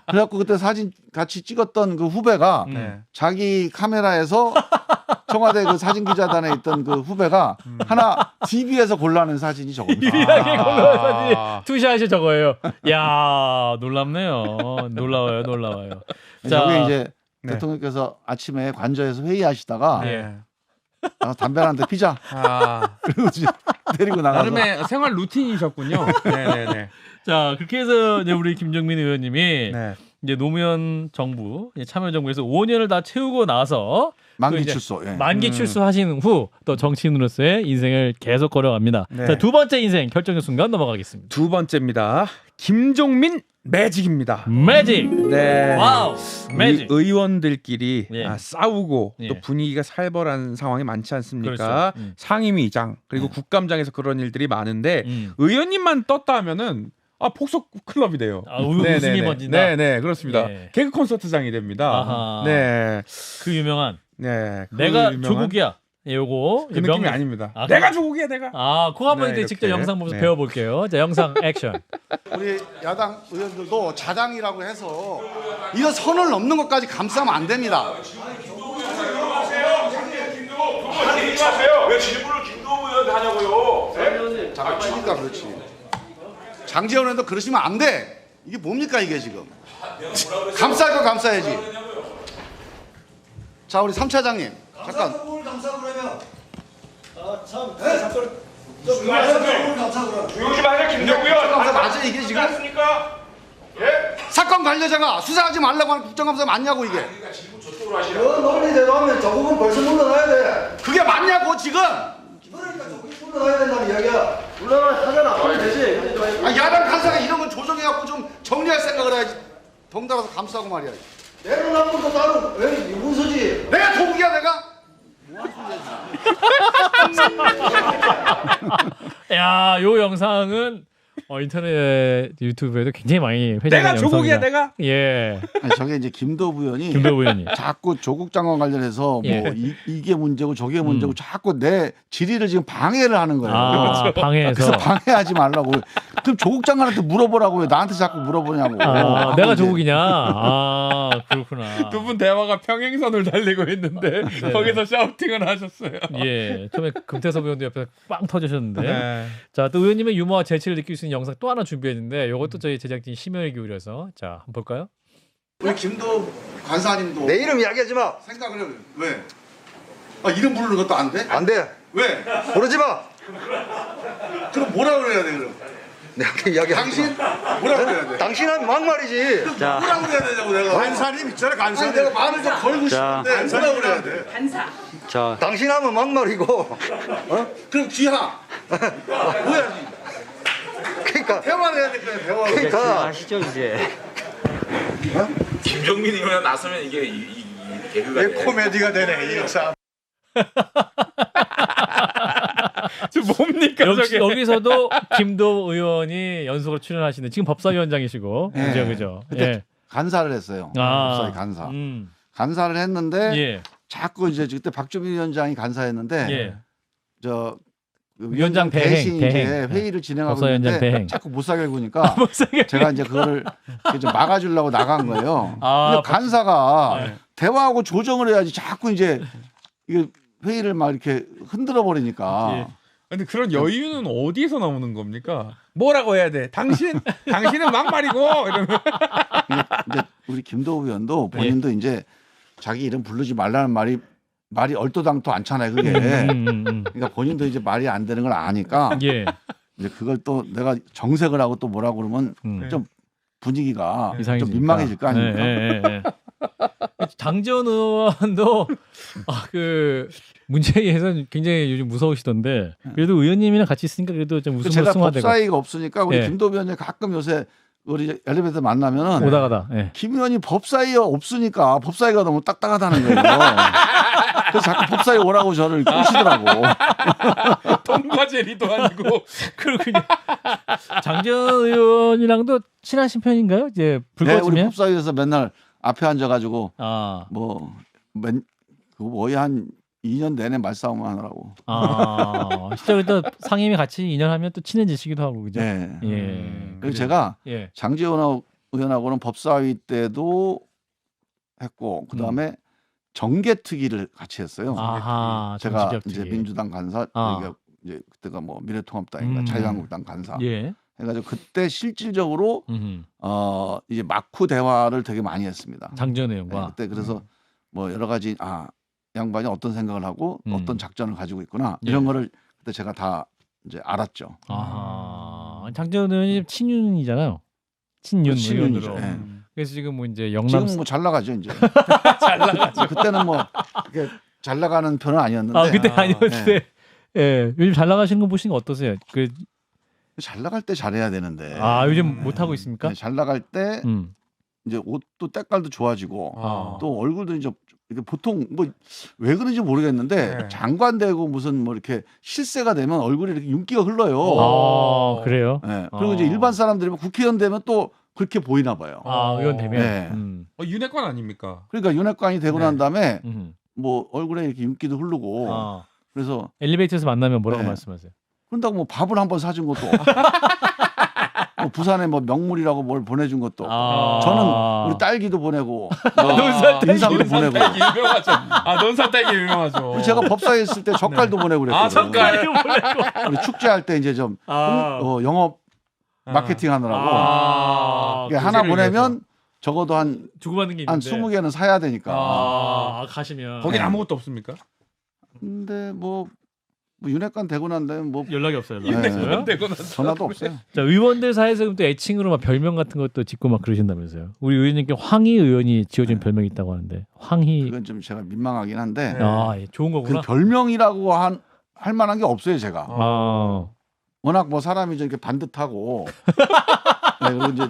그래갖고 그때 사진 같이 찍었던 그 후배가 자기 카메라에서 청와대 그 사진 기자단에 있던 그 후배가 하나 TV에서 골라낸 사진이 저겁니다. 유일하게 골라낸 사진이 투샷이 저거예요. 놀랍네요. 놀라워요. 자, 저게 이제 네. 대통령께서 아침에 관저에서 회의하시다가 네. 담배 한 대 피자. 그리고 데리고 나가서. 나름의 생활 루틴이셨군요. 네네네. 자 그렇게 해서 이제 우리 김정민 의원님이 네. 이제 노무현 정부 참여정부에서 5년을 다 채우고 나서 만기 출소. 예. 만기 출소하신 후 또 정치인으로서의 인생을 계속 걸어갑니다. 네. 자, 두 번째 인생 결정의 순간 넘어가겠습니다. 두 번째입니다. 김종민 매직입니다. 매직. 네. 와우. 매직. 의원들끼리 예. 싸우고 예. 또 분위기가 살벌한 상황이 많지 않습니까? 그렇죠. 상임위장 그리고 국감장에서 그런 일들이 많은데 의원님만 떴다 하면은 폭소 클럽이 돼요. 웃음이 번진다. 네네 그렇습니다. 예. 개그 콘서트장이 됩니다. 아하. 네. 그 유명한 네. 내가 유명한 조국이야. 요거 그 느낌이 아닙니다. 아, 내가 조국이야 내가. 그거 한번 네, 이제 직접 이렇게. 영상 보면서 네. 배워볼게요. 자 영상 액션. 우리 야당 의원들도 자당이라고 해서 이거 선을 넘는 것까지 감싸면 안 됩니다. 왜 질문을 김도우 의원한테 하냐고요? 그러니까 그렇지. 장제원 의원도 그러시면 안 돼. 이게 뭡니까 이게 지금. 감쌀 거 감싸야지. 자 우리 3차장님 잠깐. 뭘 감사 그러면 뭘 감사 그러면 조용히 좀 하세요 김도우 의원. 감사 맞아 이게 지금? 맞습니까? 예? 사건 관련자가 수사하지 말라고 하는 국정감사 맞냐고 이게. 그 논리대로 하면 조국은 벌써 물러나야 돼. 그게 맞냐고 지금. 그러니까 조국이 물러나야 된다는 이야기야. 물러나 하잖아. 하면 되지. 야당 간사가 이런 건 조정해갖고 좀 정리할 생각을 해야지. 덩달아서 감싸고 말이야. 내로남은 거 따로 왜 문서지? 내가 조국이야 내가? 야, 요 영상은 인터넷 유튜브에도 굉장히 많이 회자된 내가 영상이다. 조국이야 내가. 예. 아니, 저게 이제 김도부 의원이 김도우 의원님. 자꾸 조국 장관 관련해서 예. 뭐 이게 문제고 저게 문제고 자꾸 내 질의를 지금 방해를 하는 거예요. 방해해서. 그래서 방해하지 말라고. 그럼 조국 장관한테 물어보라고 왜 나한테 자꾸 물어보냐고. 내가 이제 조국이냐? 그렇구나. 두 분 대화가 평행선을 달리고 있는데 거기서 샤우팅을 하셨어요. 예. 처음에 금태섭 의원도 옆에서 빵 터지셨는데. 네. 자, 또 의원님의 유머와 재치를 느낄 수 있는 영상 또 하나 준비했는데 이것도 저희 제작진이 심혈을 기울여서 자, 한번 볼까요? 우리 김도 관사님도 내 이름 이야기하지 마. 생각을 해. 왜? 이름 부르는 것도 안 돼? 안 돼. 왜? 부르지 마. 그럼 뭐라 그래야 돼 그럼? 내가 이야기하지 당신? 마. 뭐라 그래야 돼? 당신은 막말이지. 뭐라 그래야 되냐고 내가. 간사님 있잖아 간사님. 아니 내가 말을 좀 걸고 싶은데 뭐라 그래야 돼? 자, 당신하면 막말이고. 그럼 귀하. 뭐야지? 그러니까 대화를 해야 될 거야 대화를. 그러니까 아시죠 이제. 김종민 의원 나서면 이게 이 개그가 왜 돼. 코미디가 되네 이 역사. 저 뭡니까 저게? 여기서도 김도우 의원이 연속으로 출연하시는 지금 법사위원장이시고 네. 그죠 그죠. 그때 예. 간사를 했어요. 법사위 간사. 간사를 했는데 예. 자꾸 이제 그때 박주민 위원장이 간사했는데 예. 저 위원장 대신 대행. 이제 회의를 진행하고 법사위원장 있는데 대행. 자꾸 못 사게 구니까 제가 이제 그거를 좀 막아주려고 나간 거예요. 근데 간사가 대화하고 조정을 해야지 자꾸 이제 이게 회의를 막 이렇게 흔들어 버리니까. 예. 근데 그런 여유는 어디서 나오는 겁니까? 뭐라고 해야 돼? 당신은 막말이고 이러면. 이제 우리 김도우 의원도 본인도 이제 자기 이름 부르지 말라는 말이 얼토당토 않잖아요. 그게. 그러니까 본인도 이제 말이 안 되는 걸 아니까 예. 이제 그걸 또 내가 정색을 하고 또 뭐라고 그러면 좀 분위기가 좀 이상해지니까. 민망해질 거 아닙니까? 예. 장지원 의원도 그 문제에서 굉장히 요즘 무서우시던데 그래도 의원님이랑 같이 있으니까 그래도 좀 웃음으로 제가 승화되고. 법사위가 없으니까 우리 예. 김도우 의원이 가끔 요새 우리 엘리베이터 만나면은 오다가다. 예. 김 의원이 법사위가 없으니까 법사위가 너무 딱딱하다는 거예요. 그래서 자꾸 법사위 오라고 저를 꼬시더라고. 통과제리도 아니고. 그렇군요. 장지원 의원이랑도 친하신 편인가요? 이제 불 네, 우리 꺼지면? 법사위에서 맨날 앞에 앉아가지고 아. 그거 거의 한 2년 내내 말싸움을 하느라고. 진짜 또 상임위 같이 2년 하면 또 친해지시기도 하고 그죠? 네. 예. 그리고 제가 예. 장지원 의원하고는 법사위 때도 했고 그다음에 정개특위를 같이 했어요. 아하. 제가 정치개혁특위. 이제 민주당 간사, 여기가 이제 그때가 뭐 미래통합당인가 자유한국당 간사 예. 해가지고 그때 실질적으로 이제 마쿠 대화를 되게 많이 했습니다. 장지현 의원과 그때 그래서 뭐 여러 가지 양반이 어떤 생각을 하고 어떤 작전을 가지고 있구나 이런 거를 그때 제가 다 이제 알았죠. 장지현 의원이 친윤이잖아요. 친윤 친윤이죠. 의원으로. 그래서 지금 뭐 이제 지금 뭐 잘 나가죠 이제. 잘 나가죠. 그때는 뭐 이렇게 잘 나가는 편은 아니었는데. 그때 아니었는데. 예, 요즘 잘 나가시는 거 보시는 거 어떠세요? 잘 나갈 때 잘해야 되는데. 요즘 못 하고 있습니까? 네, 잘 나갈 때 이제 옷도 때깔도 좋아지고 또 얼굴도 이제 이렇게 보통 뭐 왜 그런지 모르겠는데 장관 되고 무슨 뭐 이렇게 실세가 되면 얼굴에 이렇게 윤기가 흘러요. 그래요? 네. 그리고 이제 일반 사람들이 국회의원 되면 또 그렇게 보이나 봐요. 의원 되면. 네. 윤핵관 아닙니까? 그러니까 윤핵관이 되고 난 다음에 뭐 얼굴에 이렇게 윤기도 흐르고. 그래서 엘리베이터에서 만나면 뭐라고 말씀하세요? 그런다고 뭐 밥을 한번 사준 것도 뭐 부산에 뭐 명물이라고 뭘 보내준 것도 저는 우리 딸기도 보내고 인삼도 보내고 유명하죠. 논산 딸기 유명하죠. 우리 제가 법사에 있을 때 젓갈도 보내고 그랬거든요. 젓갈도 보내고 우리 축제할 때 이제 좀 영업 마케팅 하느라고 하나 보내면 적어도 한 주고받는 게 한 있는데 20개는 사야 되니까 가시면 거긴 아무것도 없습니까? 근데 뭐 윤핵관 되고 난 다음에 뭐 연락이 없어요. 전화도 없어요. 자, 의원들 사이에서 또 애칭으로 막 별명 같은 것도 짓고 막 그러신다면서요. 우리 의원님께 황희 의원이 지어진 별명이 있다고 하는데 황희. 그건 좀 제가 민망하긴 한데. 좋은 거구나. 그 별명이라고 할 만한 게 없어요, 제가. 워낙 뭐 사람이 좀 이렇게 반듯하고. 네, 그리고 이제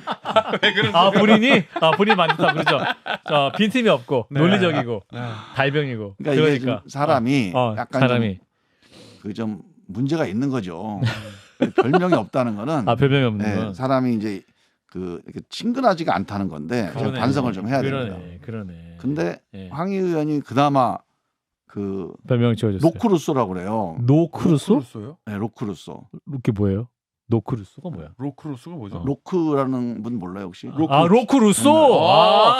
본인이 반듯하고 그렇죠. 빈틈이 없고 논리적이고 달병이고. 그러니까 이게 좀 사람이 약간 그 좀 문제가 있는 거죠. 별명이 없다는 거는 별명이 없는 건 사람이 이제 그 이렇게 친근하지가 않다는 건데 제가 반성을 좀 해야 됩니다. 그러네. 근데 황희 의원이 그나마 그 별명 지어줬어요. 로크루소라고 그래요. 노크루소? 네, 로크루소. 그게 뭐예요? 노크루소가 뭐야? 로크루소가 뭐죠? 로크라는 분 몰라요 혹시? 로크루소.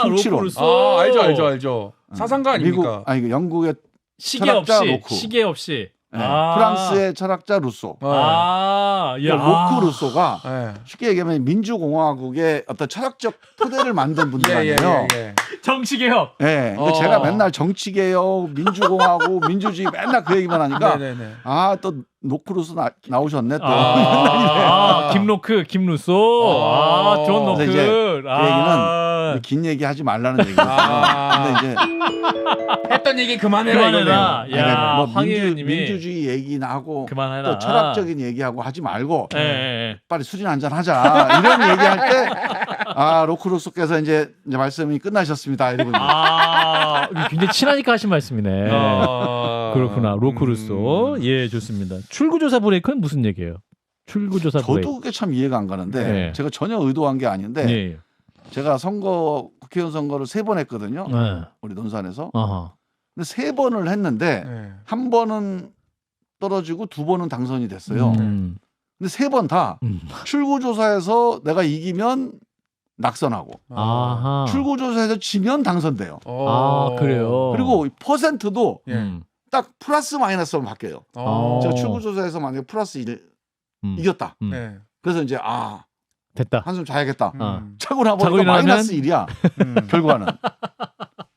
로크루소. 알죠. 사상가 아닙니까? 미국 영국의 시계 없이. 프랑스의 철학자 루소. 로크 루소가 쉽게 얘기하면 민주공화국의 어떤 철학적 토대를 만든 분들 아니에요. 정치개혁. 네. 근데 제가 맨날 정치개혁, 민주공화국, 민주주의 맨날 그 얘기만 하니까 또 노크 루소 나오셨네 또. 김루소. 존 노크. 이제 그 얘기는 긴 얘기 하지 말라는 얘기거든요. 근데 이제 했던 얘기 그만해라. 야, 뭐 민주주의 얘기나 하고 그만해라. 또 철학적인 얘기하고 하지 말고 빨리 술이나 한잔 하자 이런 얘기할 때 로크루소께서 이제 말씀이 끝나셨습니다 이러고 굉장히 친하니까 하신 말씀이네. 그렇구나. 로크루소. 예, 좋습니다. 출구조사 브레이크는 무슨 얘기예요? 출구조사 브레이크. 저도 그게 참 이해가 안 가는데 제가 전혀 의도한 게 아닌데 제가 국회의원 선거를 3번 했거든요. 우리 논산에서. 근데 3번을 했는데 한 번은 떨어지고 2번은 당선이 됐어요. 근데 3번 다 출구조사에서 내가 이기면 낙선하고 출구조사에서 지면 당선돼요. 그래요. 그리고 퍼센트도 딱 플러스 마이너스로 바뀌어요. 제가 출구조사에서 만약에 플러스 1 이겼다. 그래서 이제 됐다. 한숨 자야겠다. 자고 나보니까 마이너스 1이야. 결과는.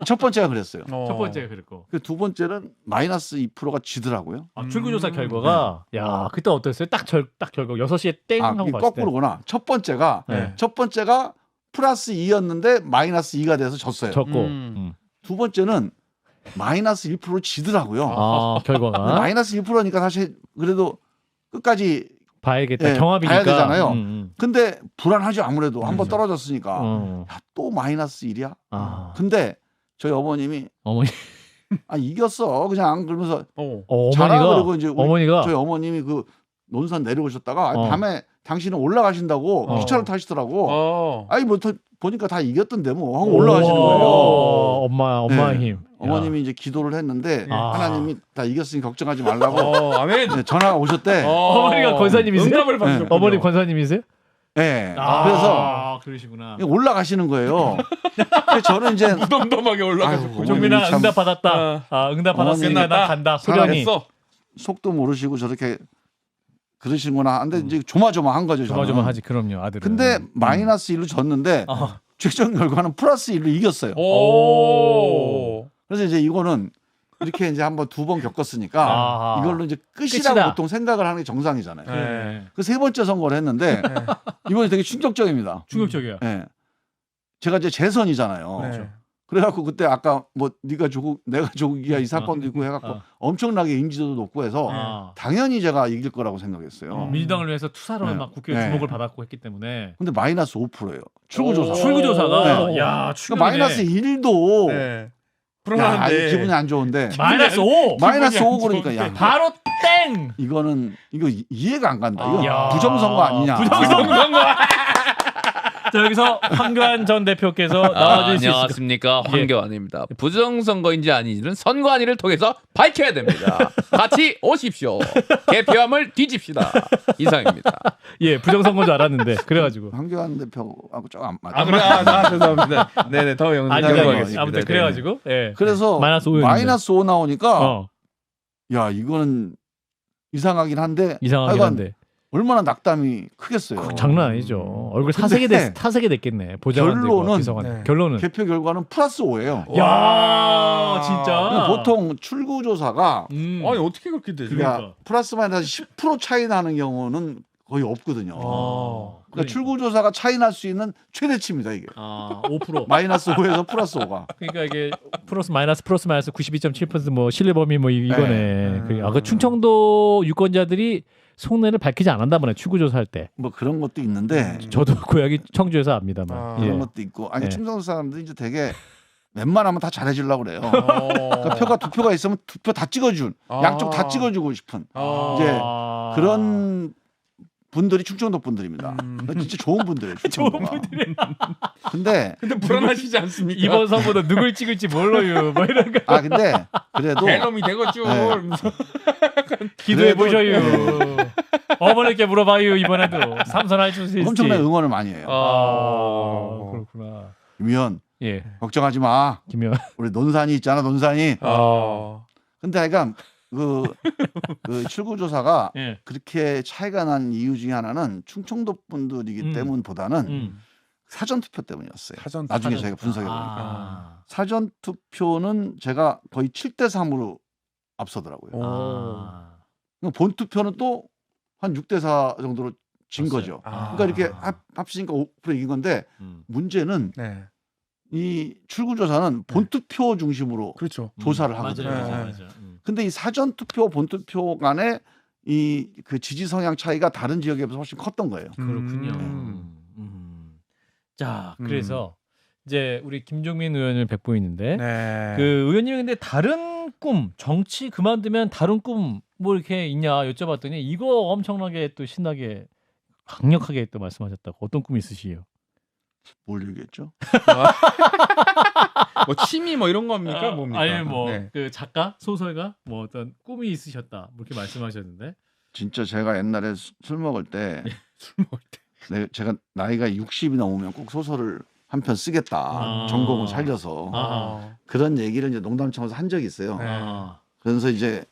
첫 번째가 그랬어요. 첫 번째가 그랬고. 두 번째는 마이너스 2%가 지더라고요. 출구조사 결과가 야 그때 어땠어요? 딱 결과 6시에 땡 하고 봤을 때. 거꾸로구나. 첫 번째가 플러스 2였는데 마이너스 2가 돼서 졌어요. 졌고. 두 번째는 마이너스 1% 지더라고요. 결과가. 마이너스 1%니까 사실 그래도 끝까지 봐야겠다. 경합이니까. 봐야 되잖아요. 근데 불안하죠. 아무래도 한번 떨어졌으니까. 또 마이너스 1이야? 근데 저희 어머님이 이겼어. 그냥 그러면서 어머니가 그리고 이제 저희 어머님이 그 논산 내려오셨다가 밤에 당신은 올라가신다고 기차를 타시더라고. 뭐 보니까 다 이겼던데 뭐 하고 올라가시는 거예요. 엄마의 힘. 어머님이 이제 기도를 했는데 하나님이 다 이겼으니 걱정하지 말라고 아멘. 전화가 오셨대. 어머니가 권사님이세요? 어머니 권사님이세요? 네. 그래서 그러시구나. 올라가시는 거예요. 저는 이제 무덤덤하게 올라가셨고. 종민아 응답 받았다. 응답 받았으니까 나 간다. 소련이. 속도 모르시고 저렇게 그러시구나. 근데 이제 조마조마한 거죠. 저는. 조마조마하지. 그럼요. 아들은. 근데 마이너스 1로 졌는데 최종 결과는 플러스 1로 이겼어요. 오. 그래서 이제 이거는 이렇게 이제 한번 2번 겪었으니까 이걸로 이제 끝이라고 끝이다. 보통 생각을 하는 게 정상이잖아요. 네. 그 세 번째 선거를 했는데 이번에 되게 충격적입니다. 충격적이야. 예. 제가 이제 재선이잖아요. 네. 그래갖고 그때 아까 뭐 네가 조국 내가 조국이야 이 사건도 있고 해갖고 엄청나게 인지도도 높고 해서 당연히 제가 이길 거라고 생각했어요. 민주당을 위해서 투사로 네. 막 국회 주목을 받았고 했기 때문에. 근데 마이너스 5%예요. 출구조사. 출구조사가 네. 야 그러니까 마이너스 1도 네. 야, 기분이 안 좋은데 마이너스 5. 마이너스 5 그러니까 야 바로 땡. 이거는 이거 이해가 안 간다. 이거 야. 부정선거 아니냐. 부정선거. 자 여기서 황교안 전 대표께서 나와주실 수 있습니다. 안녕하십니까 황교안입니다. 부정선거인지 아닌지는 선관위를 통해서 밝혀야 됩니다. 같이 오십시오. 개표함을 뒤집시다. 이상입니다. 예, 부정선거인 줄 알았는데 그래가지고. 황교안 대표하고 조금 안 맞아. 그래. 죄송합니다. 네네 더 영상하겠습니다. 아무튼 그래가지고. 예. 그래서 마이너스 5였는데. 마이너스 5 나오니까 야 이거는 이상하긴 한데 이상하긴 하여간 한데. 얼마나 낙담이 크겠어요. 장난 아니죠. 얼굴 사색이 됐겠네. 결론은 결론은 개표 결과는 플러스 5예요. 야 진짜. 보통 출구조사가 아니 어떻게 그렇게 되죠? 그러니까 플러스 마이너스 10% 차이 나는 경우는 거의 없거든요. 그러니까 출구조사가 차이 날 수 있는 최대치입니다 이게. 5%. 마이너스 5에서 플러스 5가. 그러니까 이게 플러스 마이너스 92.7% 뭐 신뢰 범위 뭐 이거네. 그 충청도 유권자들이 속내를 밝히지 않았나 보네. 출구조사할 때. 뭐 그런 것도 있는데 저도 고향이 청주에서 압니다만. 그런 것도 있고 아니 충청도 사람들이 이제 되게 웬만하면 다 잘해주려고 그래요. 그러니까 표가 2표가 있으면 2표 다 찍어준 양쪽 다 찍어주고 싶은 이제 그런 분들이 충청도 분들입니다. 진짜 좋은 분들이에요. 좋은 충청도가. 분들이. 근데 불안하시지 않습니까? 이번 선거도 누굴 찍을지 몰라요. 뭐 이런 거. 근데 그래도 개놈이 되겠죠. 기도해 보셔요. 어머니께 물어봐요. 이번에도 삼선할 수 있을지. 엄청난 응원을 많이 해요. 그렇구나. 김의원 예. 걱정하지 마. 김의원. 우리 논산이 있잖아 논산이. 근데 하여간 그 출구조사가 그렇게 차이가 난 이유 중에 하나는 충청도 분들이기 때문보다는 사전투표 때문이었어요. 나중에 저희가 분석해 보니까 사전투표는 제가 거의 7대3으로 앞서더라고요. 본투표는 또 한 6대4 정도로 진 거죠. 그러니까 이렇게 합치니까 5% 이긴 건데 문제는 이 출구조사는 본투표 중심으로 그렇죠. 조사를 하거든요. 맞아요. 근데 이 사전투표, 본투표 간에 이 그 지지 성향 차이가 다른 지역에 비해서 훨씬 컸던 거예요. 그렇군요. 자, 그래서 이제 우리 김종민 의원을 뵙고 있는데 그 의원님이 근데 다른 꿈, 정치 그만두면 다른 꿈 뭐 이렇게 있냐 여쭤봤더니 이거 엄청나게 또 신나게 강력하게 또 말씀하셨다고. 어떤 꿈이 있으시요? 뭘 얘기했죠? 뭐 취미 뭐 이런 겁니까? 뭡니까? 아니 뭐 그 작가, 소설가 뭐 어떤 꿈이 있으셨다. 뭐 이렇게 말씀하셨는데. 진짜 제가 옛날에 술 먹을 때 제가 나이가 60이 넘으면 꼭 소설을 한 편 쓰겠다. 전공을 살려서. 그런 얘기를 이제 농담처럼 한 적이 있어요. 그래서 이제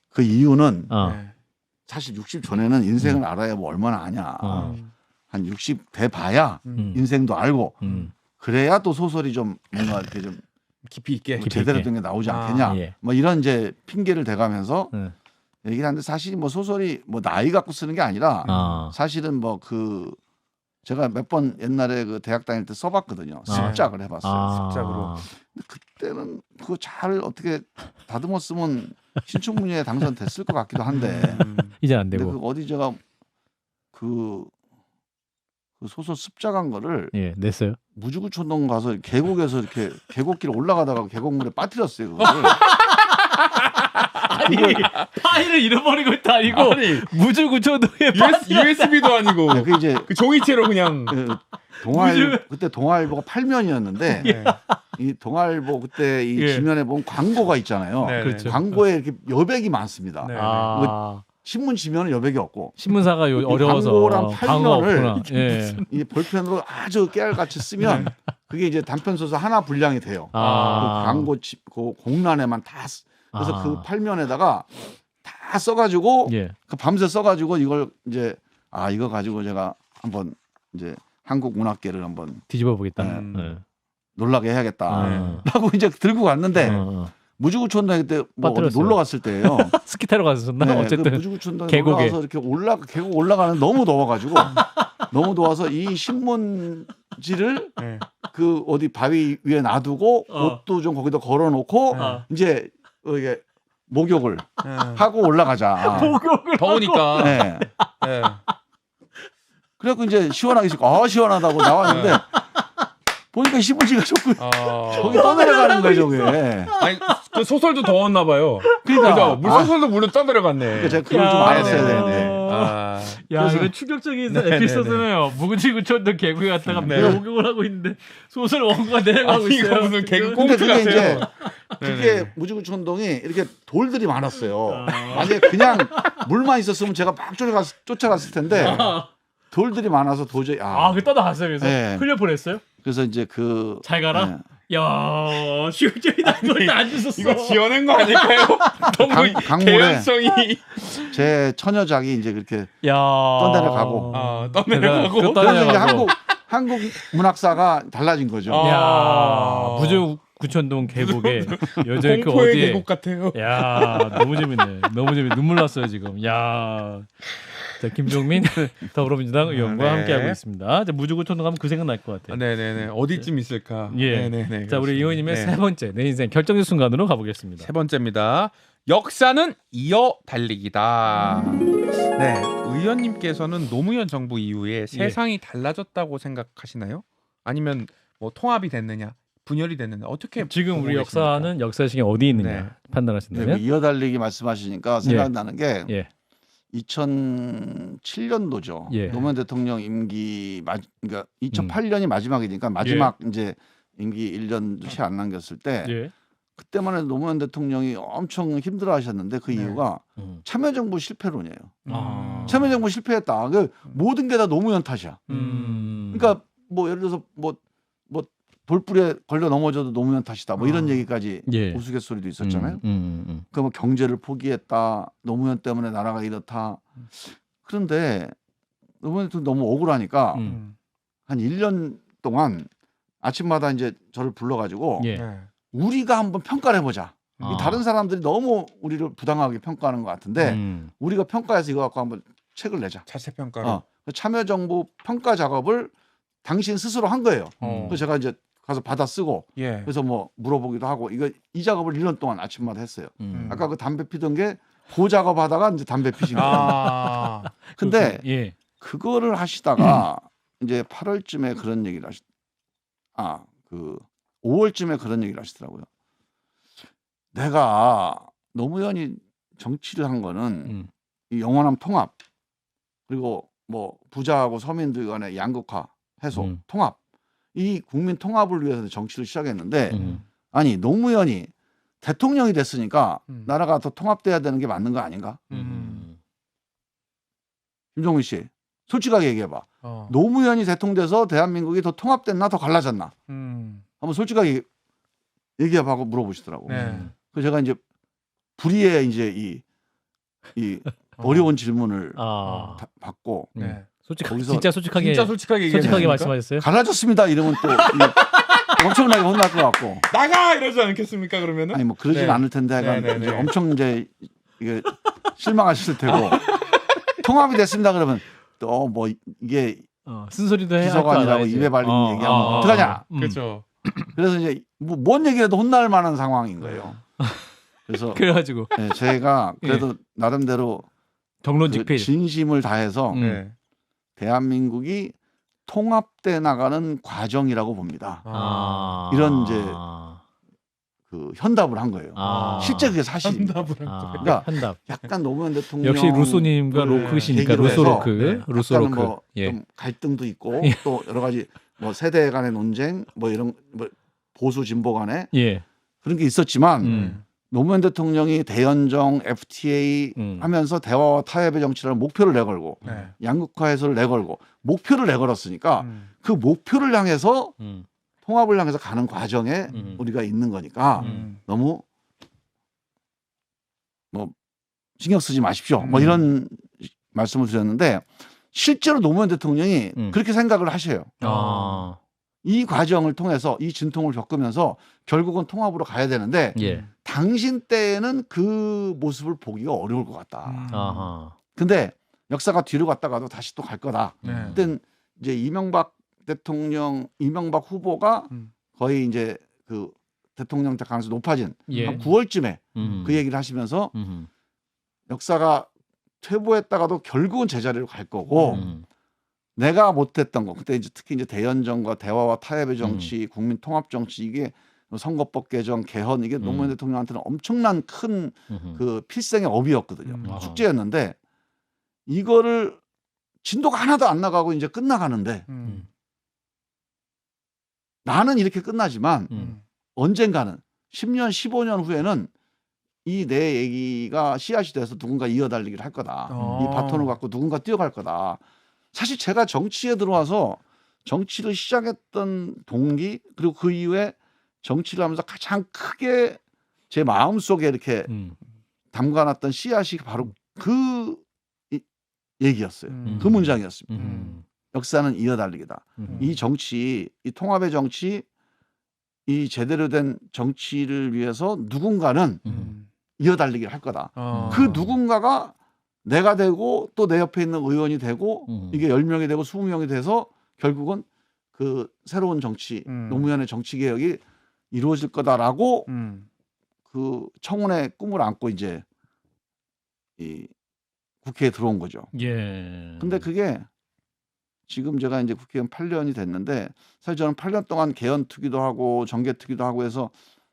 그 이유는 사실 60 전에는 인생을 알아야 뭐 얼마나 아냐. 한 60 돼 봐야 인생도 알고 그래야 또 소설이 좀 뭔가 이렇게 좀 깊이 있게 뭐 제대로 된 게 나오지 않겠냐. 뭐 이런 이제 핑계를 대가면서 얘기를 하는데 사실 뭐 소설이 뭐 나이 갖고 쓰는 게 아니라 사실은 뭐 그 제가 몇 번 옛날에 그 대학 다닐 때 써봤거든요. 습작을 해봤어요. 습작으로. 그때는 그거 잘 어떻게 다듬어 쓰면 신춘문예에 당선됐을 것 같기도 한데 이제 안 근데 되고. 그 어디 제가 그 소설 습작한 거를 냈어요. 무주구촌동 가서 계곡에서 이렇게 계곡길 올라가다가 계곡물에 빠뜨렸어요. 그거를. 아니 파일을 잃어버린 것도 아니고 무주구촌동에 USB도 아니고 네, 그 이제 그 종이채로 그냥 그때 동아일보가 8면이었는데 이 동아일보 그때 이 지면에 보면 광고가 있잖아요. 그렇죠. 광고에 이렇게 여백이 많습니다. 신문 지면은 여백이 없고 신문사가 어려워서 광고랑 8면을 이 볼펜으로 아주 깨알같이 쓰면 그게 이제 단편 소설 하나 분량이 돼요. 그 광고 그 공란에만 다 그래서 그 8면에다가 다 다 써가지고 예. 그 밤새 써가지고 이걸 이제 이거 가지고 제가 한번 이제 한국 문학계를 한번 뒤집어 보겠다. 네. 놀라게 해야겠다라고 이제 들고 갔는데 무주구촌동 그때 뭐 어디 놀러 갔을 때예요. 스키 타러 갔었나? 네, 어쨌든 그 무주구촌동 계곡에 올라가서 이렇게 계곡 올라가는 너무 더워가지고 너무 더워서 이 신문지를 그 어디 바위 위에 놔두고 옷도 좀 거기다 걸어놓고 이제 이게 목욕을 하고 올라가자. 목욕을 더우니까. 네. 네. 그래갖고 이제 시원하게 있고 시원하다고 나왔는데 보니까 신문지가 자꾸 거기 떠내려가는 거예요, 저게. 아니 그 소설도 더웠나 봐요. 그러니까 물소설도 물로 떠내려갔네. 그러니까 제가 그걸 좀 알았어야 되는데. 야, 이거 충격적인 에피소드네요. 무구지구촌도 계곡에 갔다가 목욕을 하고 있는데 소설 원고가 내려가고 있어요. 이거 무슨 개그 근데 꽁트 그게 이제 같아요. 그게 무주구촌동이 이렇게 돌들이 많았어요. 만약에 그냥 물만 있었으면 제가 막 쫓아갔을 텐데 돌들이 많아서 도저히 그 떠나갔어요. 그래서 네. 흘려 보냈어요. 그래서 이제 잘 가라. 네. 야, 시험장이 나걸 안 주셨어. 이거 지어낸 거 아닐까요? 너무 강물에 개연성이 제 처녀작이 이제 그렇게 야, 떠내려가고 떠내려가고. 그래서 이제 한국 문학사가 달라진 거죠. 야, 무주구촌동 계곡에 여전히 그 공포의 어디에 계곡 같아요. 야, 너무 재밌네. 너무 재밌. 눈물 났어요 지금. 야. 자, 김종민 더불어민주당 의원과 함께하고 있습니다. 무주구촌동 가면 그 생각 날 것 같아요. 네네네. 어디쯤 있을까? 예. 네네네. 자, 우리 의원님의 세 번째 내 인생 결정적 순간으로 가보겠습니다. 세 번째입니다. 역사는 이어 달리기다. 네, 의원님께서는 노무현 정부 이후에 세상이 달라졌다고 생각하시나요? 아니면 뭐 통합이 됐느냐, 분열이 됐느냐, 어떻게 지금 우리 보고 계십니까? 역사는 역사식이 어디 있느냐 판단하신다면? 이어달리기 말씀하시니까 생각나는 게 예. 2007년도죠. 예. 노무현 대통령 임기 그러니까 2008년이 마지막이니까 마지막 이제 임기 1년도 채 안 남겼을 때 그때만 해도 노무현 대통령이 엄청 힘들어하셨는데 그 이유가 참여정부 실패론이에요. 참여정부 실패했다. 그 모든 게 다 노무현 탓이야. 그러니까 뭐 예를 들어서 뭐 돌불에 걸려 넘어져도 노무현 탓이다. 뭐 이런 얘기까지 우스갯소리도 있었잖아요. 그 뭐 경제를 포기했다. 노무현 때문에 나라가 이렇다. 그런데 노무현 대통령 너무 억울하니까 한 1년 동안 아침마다 이제 저를 불러가지고 우리가 한번 평가를 해보자. 이 다른 사람들이 너무 우리를 부당하게 평가하는 것 같은데 우리가 평가해서 이거 갖고 한번 책을 내자. 자체 평가로. 참여정부 평가 작업을 당신 스스로 한 거예요. 그래서 제가 이제 가서 받아 쓰고 그래서 뭐 물어보기도 하고 이 작업을 1년 동안 아침마다 했어요. 아까 그 담배 피던 게 그 작업하다가 이제 담배 피신 거예요. 근데 그거를 하시다가 이제 8월쯤에 그런 얘기를 그 5월쯤에 그런 얘기를 하시더라고요. 내가 노무현이 정치를 한 거는 이 영원한 통합 그리고 뭐 부자하고 서민들 간의 양극화 해소 통합 이 국민 통합을 위해서 정치를 시작했는데 아니 노무현이 대통령이 됐으니까 나라가 더 통합돼야 되는 게 맞는 거 아닌가? 김종민 씨 솔직하게 얘기해봐. 노무현이 대통령돼서 대한민국이 더 통합됐나 더 갈라졌나? 한번 솔직하게 얘기해봐고 물어보시더라고. 그래서 제가 이제 불의의 이제 이 어려운 질문을 받고 진짜 솔직하게 말씀하셨어요? 갈라졌습니다. 이러면 또 엄청나게 혼날 것 같고 나가 이러지 않겠습니까 그러면은? 아니 뭐 그러진 않을 텐데 이제 엄청 이제 이게 실망하실 테고 통합이 됐습니다. 그러면 또 뭐 이게 쓴소리도 해야 비서관이라고 입에 발린 얘기하면 어떡하냐? 그렇죠. 그래서 이제 뭔 얘기라도 혼날 만한 상황인 거예요. 그래서 그래가지고 제가 그래도 나름대로 정론직필 진심을 다해서 대한민국이 통합돼 나가는 과정이라고 봅니다. 이런 이제 그 현답을 한 거예요. 실제 그게 사실입니다. 그러니까 약간 노무현 대통령 역시 루소님과 로크시니까 루소 뭐 좀 갈등도 있고 또 여러 가지 뭐 세대 간의 논쟁 뭐 이런 뭐 보수 진보 간에 그런 게 있었지만 노무현 대통령이 대연정 FTA 하면서 대화와 타협의 정치를 목표를 내걸고 양극화 해소를 내걸고 목표를 내걸었으니까 그 목표를 향해서 통합을 향해서 가는 과정에 우리가 있는 거니까 너무 뭐 신경 쓰지 마십시오. 뭐 이런 말씀을 드렸는데 실제로 노무현 대통령이 그렇게 생각을 하셔요. 이 과정을 통해서 이 진통을 겪으면서 결국은 통합으로 가야 되는데 당신 때에는 그 모습을 보기가 어려울 것 같다. 근데 역사가 뒤로 갔다가도 다시 또 갈 거다. 그때는 이제 이명박 후보가 거의 이제 그 대통령 될 가능성이 높아진 한 9월쯤에 그 얘기를 하시면서 역사가 퇴보했다가도 결국은 제자리로 갈 거고 내가 못했던 거 그때 이제 특히 이제 대연정과 대화와 타협의 정치, 국민 통합 정치 이게 선거법 개정, 개헌 이게 노무현 대통령한테는 엄청난 큰 그 필생의 업이었거든요. 숙제였는데 이거를 진도가 하나도 안 나가고 이제 끝나가는데 나는 이렇게 끝나지만 언젠가는 10년, 15년 후에는 이 내 얘기가 씨앗이 돼서 누군가 이어달리기를 할 거다. 이 바톤을 갖고 누군가 뛰어갈 거다. 사실 제가 정치에 들어와서 정치를 시작했던 동기 그리고 그 이후에 정치를 하면서 가장 크게 제 마음속에 이렇게 담가놨던 씨앗이 바로 그 얘기였어요. 그 문장이었습니다. 역사는 이어달리기다. 이 정치, 이 통합의 정치, 이 제대로 된 정치를 위해서 누군가는 이어달리기를 할 거다. 그 누군가가 내가 되고 또 내 옆에 있는 의원이 되고 이게 10명이 되고 20명이 돼서 결국은 그 새로운 정치, 노무현의 정치개혁이 이루어질 거다라고 그 청운의 꿈을 안고 이제 이 국회에 들어온 거죠. 근데 그게 지금 제가 이제 국회의원 8년이 됐는데 사실 저는 8년 동안 개헌특위도 하고 정개특위도 하고 해서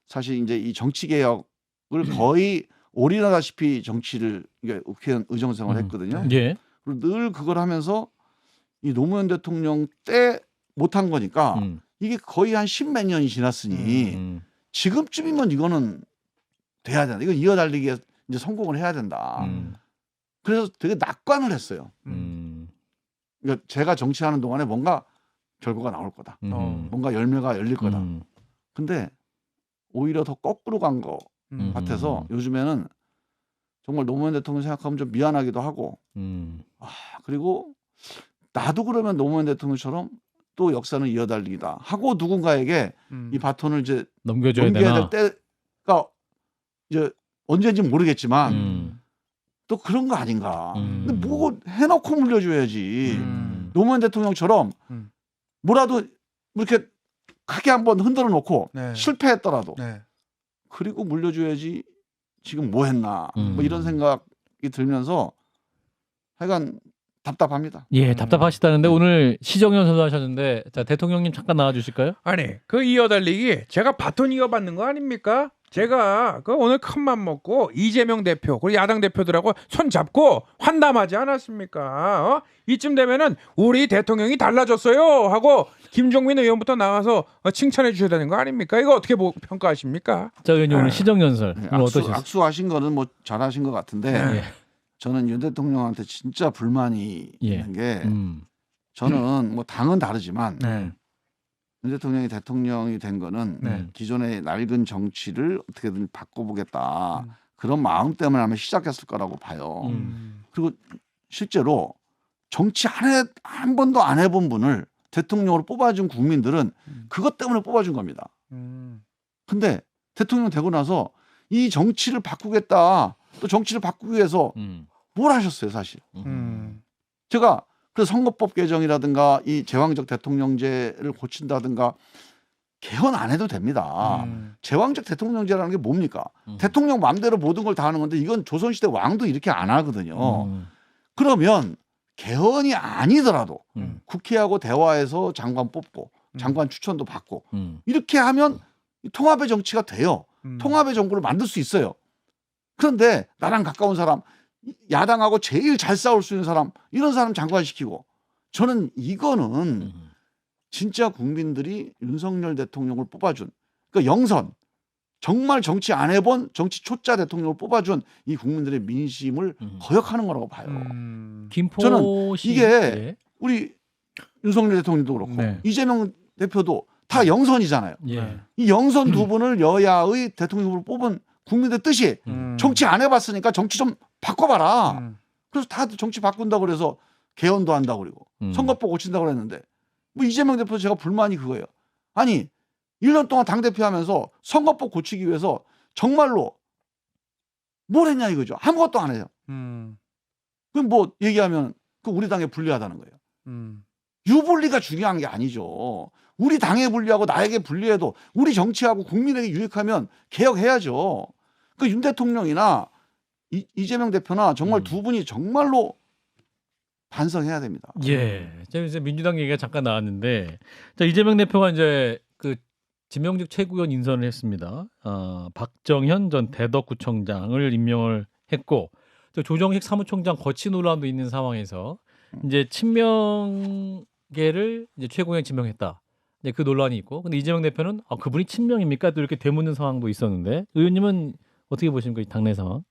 사실 이제 이 정치개혁을 거의 올인하다시피 정치를 국회의원 의정생활을 했거든요. 그리고 늘 그걸 하면서 이 노무현 대통령 때 못한 거니까 이게 거의 한 10몇 년이 지났으니 지금쯤이면 이거는 돼야 된다. 이거 이어달리기에 이제 성공을 해야 된다. 그래서 되게 낙관을 했어요. 그러니까 제가 정치하는 동안에 뭔가 결과가 나올 거다. 뭔가 열매가 열릴 거다. 근데 오히려 더 거꾸로 간 거 같아서 요즘에는 정말 노무현 대통령 생각하면 좀 미안하기도 하고 그리고 나도 그러면 노무현 대통령처럼 또 역사는 이어달리기다 하고 누군가에게 이 바톤을 이제 넘겨야 될 때가 이제 언제인지 모르겠지만 또 그런 거 아닌가. 근데 뭐 해놓고 물려줘야지. 노무현 대통령처럼 뭐라도 이렇게 크게 한번 흔들어 놓고 실패했더라도 그리고 물려줘야지. 지금 뭐 했나 뭐 이런 생각이 들면서 하여간 답답합니다. 답답하시다는데 오늘 시정연 선수 하셨는데 자 대통령님 잠깐 나와주실까요? 아니 그 이어달리기 제가 바톤 이어받는 거 아닙니까? 제가 그 오늘 큰맘 먹고 이재명 대표 그리고 야당 대표들하고 손 잡고 환담하지 않았습니까? 이쯤 되면은 우리 대통령이 달라졌어요 하고 김종민 의원부터 나와서 칭찬해 주셔야 되는 거 아닙니까? 이거 어떻게 평가하십니까? 자 의원님 오늘 시정연설 악수하신 거는 뭐 잘하신 것 같은데 저는 윤 대통령한테 진짜 불만이 있는 게 저는 뭐 당은 다르지만 윤 대통령이 대통령이 된 거는 기존의 낡은 정치를 어떻게든 바꿔보겠다 그런 마음 때문에 아마 시작했을 거라고 봐요. 그리고 실제로 정치 한 번도 안 해본 분을 대통령으로 뽑아준 국민들은 그것 때문에 뽑아준 겁니다. 근데 대통령 되고 나서 이 정치를 바꾸겠다 또 정치를 바꾸기 위해서 뭘 하셨어요 사실. 제가 그래서 선거법 개정이라든가 이 제왕적 대통령제를 고친다든가 개헌 안 해도 됩니다. 제왕적 대통령제라는 게 뭡니까? 대통령 마음대로 모든 걸 다 하는 건데 이건 조선시대 왕도 이렇게 안 하거든요. 그러면 개헌이 아니더라도 국회하고 대화해서 장관 뽑고 장관 추천도 받고 이렇게 하면 통합의 정치가 돼요. 통합의 정부를 만들 수 있어요. 그런데 나랑 가까운 사람 야당하고 제일 잘 싸울 수 있는 사람 이런 사람 장관시키고 저는 이거는 진짜 국민들이 윤석열 대통령을 뽑아준 그러니까 영선 정말 정치 안 해본 정치 초짜 대통령을 뽑아준 이 국민들의 민심을 거역하는 거라고 봐요. 저는 이게 우리 윤석열 대통령도 그렇고 이재명 대표도 다 영선이잖아요. 이 영선 두 분을 여야의 대통령으로 뽑은 국민들 뜻이 정치 안 해봤으니까 정치 좀 바꿔봐라. 그래서 다들 정치 바꾼다고 그래서 개헌도 한다고 그러고 선거법 고친다고 그랬는데 뭐 이재명 대표 제가 불만이 그거예요. 아니 1년 동안 당대표 하면서 선거법 고치기 위해서 정말로 뭘 했냐 이거죠. 아무것도 안 해요. 그럼 뭐 얘기하면 그 우리 당에 불리하다는 거예요. 유불리가 중요한 게 아니죠. 우리 당에 불리하고 나에게 불리해도 우리 정치하고 국민에게 유익하면 개혁해야죠. 그 윤 대통령이나 이재명 대표나 정말 두 분이 정말로 반성해야 됩니다. 예. 이제 민주당 얘기가 잠깐 나왔는데 자, 이재명 대표가 이제 그 지명직 최고위원 인선을 했습니다. 박정현 전 대덕구청장을 임명을 했고 또 조정식 사무총장 거치 논란도 있는 상황에서 이제 친명계를 이제 최고위원 지명했다. 이제 그 논란이 있고 근데 이재명 대표는 그분이 친명입니까? 또 이렇게 되묻는 상황도 있었는데 의원님은 어떻게 보십니까? 이 당내 상황?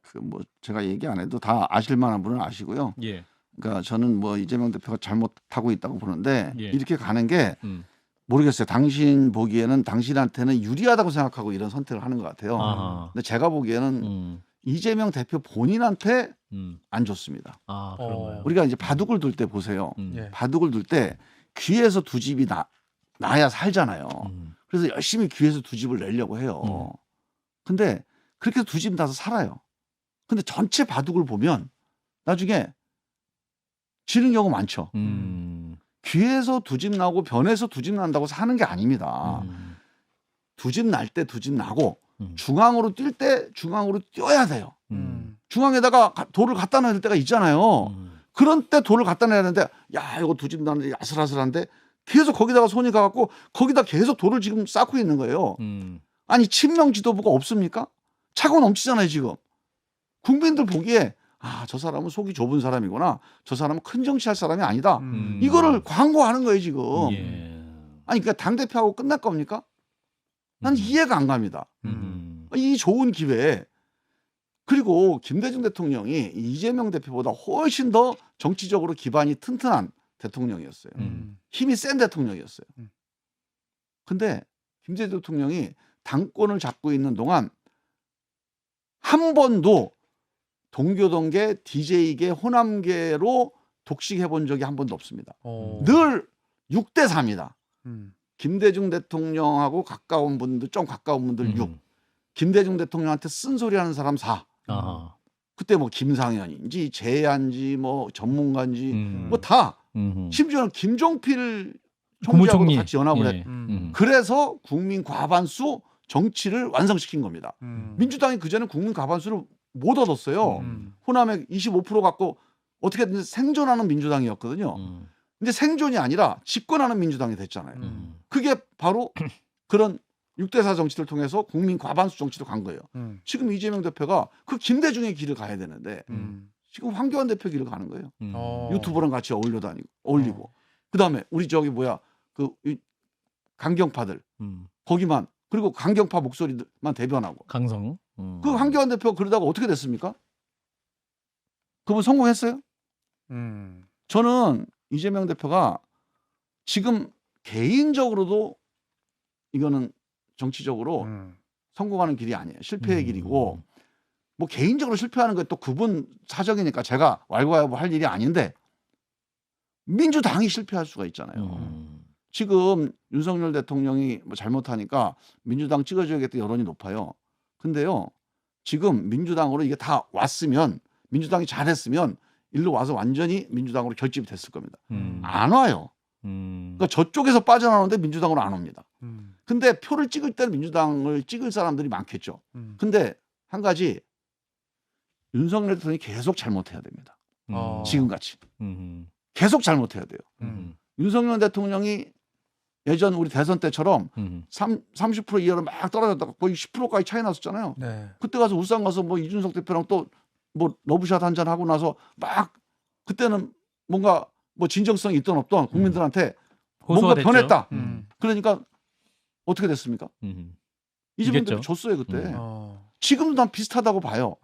그 뭐 제가 얘기 안 해도 다 아실 만한 분은 아시고요. 예. 그러니까 저는 뭐 이재명 대표가 잘못하고 있다고 보는데 예. 이렇게 가는 게 모르겠어요. 당신 보기에는 당신한테는 유리하다고 생각하고 이런 선택을 하는 것 같아요. 아하. 근데 제가 보기에는 이재명 대표 본인한테 안 좋습니다. 그런가요? 우리가 이제 바둑을 둘 때 보세요. 예. 바둑을 둘 때 귀에서 두 집이 나야 살잖아요. 그래서 열심히 귀에서 두 집을 내려고 해요. 근데 그렇게 두 집 나서 살아요. 근데 전체 바둑을 보면 나중에 지는 경우 많죠. 귀에서 두 집 나고 변에서 두 집 난다고 사는 게 아닙니다. 두 집 날 때 두 집 나고 중앙으로 뛸 때 중앙으로 뛰어야 돼요. 중앙에다가 돌을 갖다 놔야 될 때가 있잖아요. 그런 때 돌을 갖다 놔야 되는데 야 이거 두 집 나는데 아슬아슬한데 계속 거기다가 손이 가갖고 거기다 계속 돌을 지금 쌓고 있는 거예요. 아니 친명 지도부가 없습니까? 차고 넘치잖아요 지금. 국민들 보기에 저 사람은 속이 좁은 사람이구나. 저 사람은 큰 정치할 사람이 아니다. 이거를 광고하는 거예요 지금. 예. 아니 그러니까 당대표하고 끝날 겁니까? 난 이해가 안 갑니다. 이 좋은 기회에 그리고 김대중 대통령이 이재명 대표보다 훨씬 더 정치적으로 기반이 튼튼한 대통령이었어요. 힘이 센 대통령이었어요. 근데 김대중 대통령이 당권을 잡고 있는 동안 한 번도 동교동계, DJ계, 호남계로 독식해 본 적이 한 번도 없습니다. 늘 6대 4입니다. 김대중 대통령하고 가까운 분들, 좀 가까운 분들 6. 김대중 대통령한테 쓴소리하는 사람 4. 그때 뭐 김상현인지 재한지 뭐 전문가인지 뭐 다. 심지어는 김종필 총리하고도 같이 연합을 했. 그래서 국민 과반수 정치를 완성시킨 겁니다. 민주당이 그전에 국민 과반수를 못 얻었어요. 호남에 25% 갖고 어떻게든 생존하는 민주당이었거든요. 근데 생존이 아니라 집권하는 민주당이 됐잖아요. 그게 바로 그런 6대4 정치를 통해서 국민 과반수 정치로 간 거예요. 지금 이재명 대표가 그 김대중의 길을 가야 되는데 지금 황교안 대표 길을 가는 거예요. 유튜브랑 같이 어울리고. 그다음에 우리 저기 뭐야 그 강경파들 거기만 그리고 강경파 목소리만 대변하고 강성. 그 황교안 대표 그러다가 어떻게 됐습니까? 그분 성공했어요? 저는 이재명 대표가 지금 개인적으로도 이거는 정치적으로 성공하는 길이 아니에요. 실패의 길이고 뭐 개인적으로 실패하는 게 또 그분 사정이니까 제가 왈가왈부할 일이 아닌데 민주당이 실패할 수가 있잖아요. 지금 윤석열 대통령이 뭐 잘못하니까 민주당 찍어줘야겠다 여론이 높아요. 근데요 지금 민주당으로 이게 다 왔으면 민주당이 잘했으면 일로 와서 완전히 민주당으로 결집이 됐을 겁니다. 안 와요. 그러니까 저쪽에서 빠져나오는데 민주당으로 안 옵니다. 근데 표를 찍을 때는 민주당을 찍을 사람들이 많겠죠. 근데 한 가지 윤석열 대통령이 계속 잘못해야 됩니다. 지금같이. 계속 잘못해야 돼요. 윤석열 대통령이 예전 우리 대선 때처럼 30% 이하로 막 떨어졌다가 거의 10%까지 차이 났었잖아요. 네. 그때 가서 울산 가서 뭐 이준석 대표랑 또 뭐 러브샷 한잔 하고 나서 막 그때는 뭔가 뭐 진정성이 있던 없던 국민들한테 뭔가 됐죠. 변했다. 그러니까 어떻게 됐습니까? 이재명 이겼죠. 대표 줬어요 그때. 지금도 난 비슷하다고 봐요.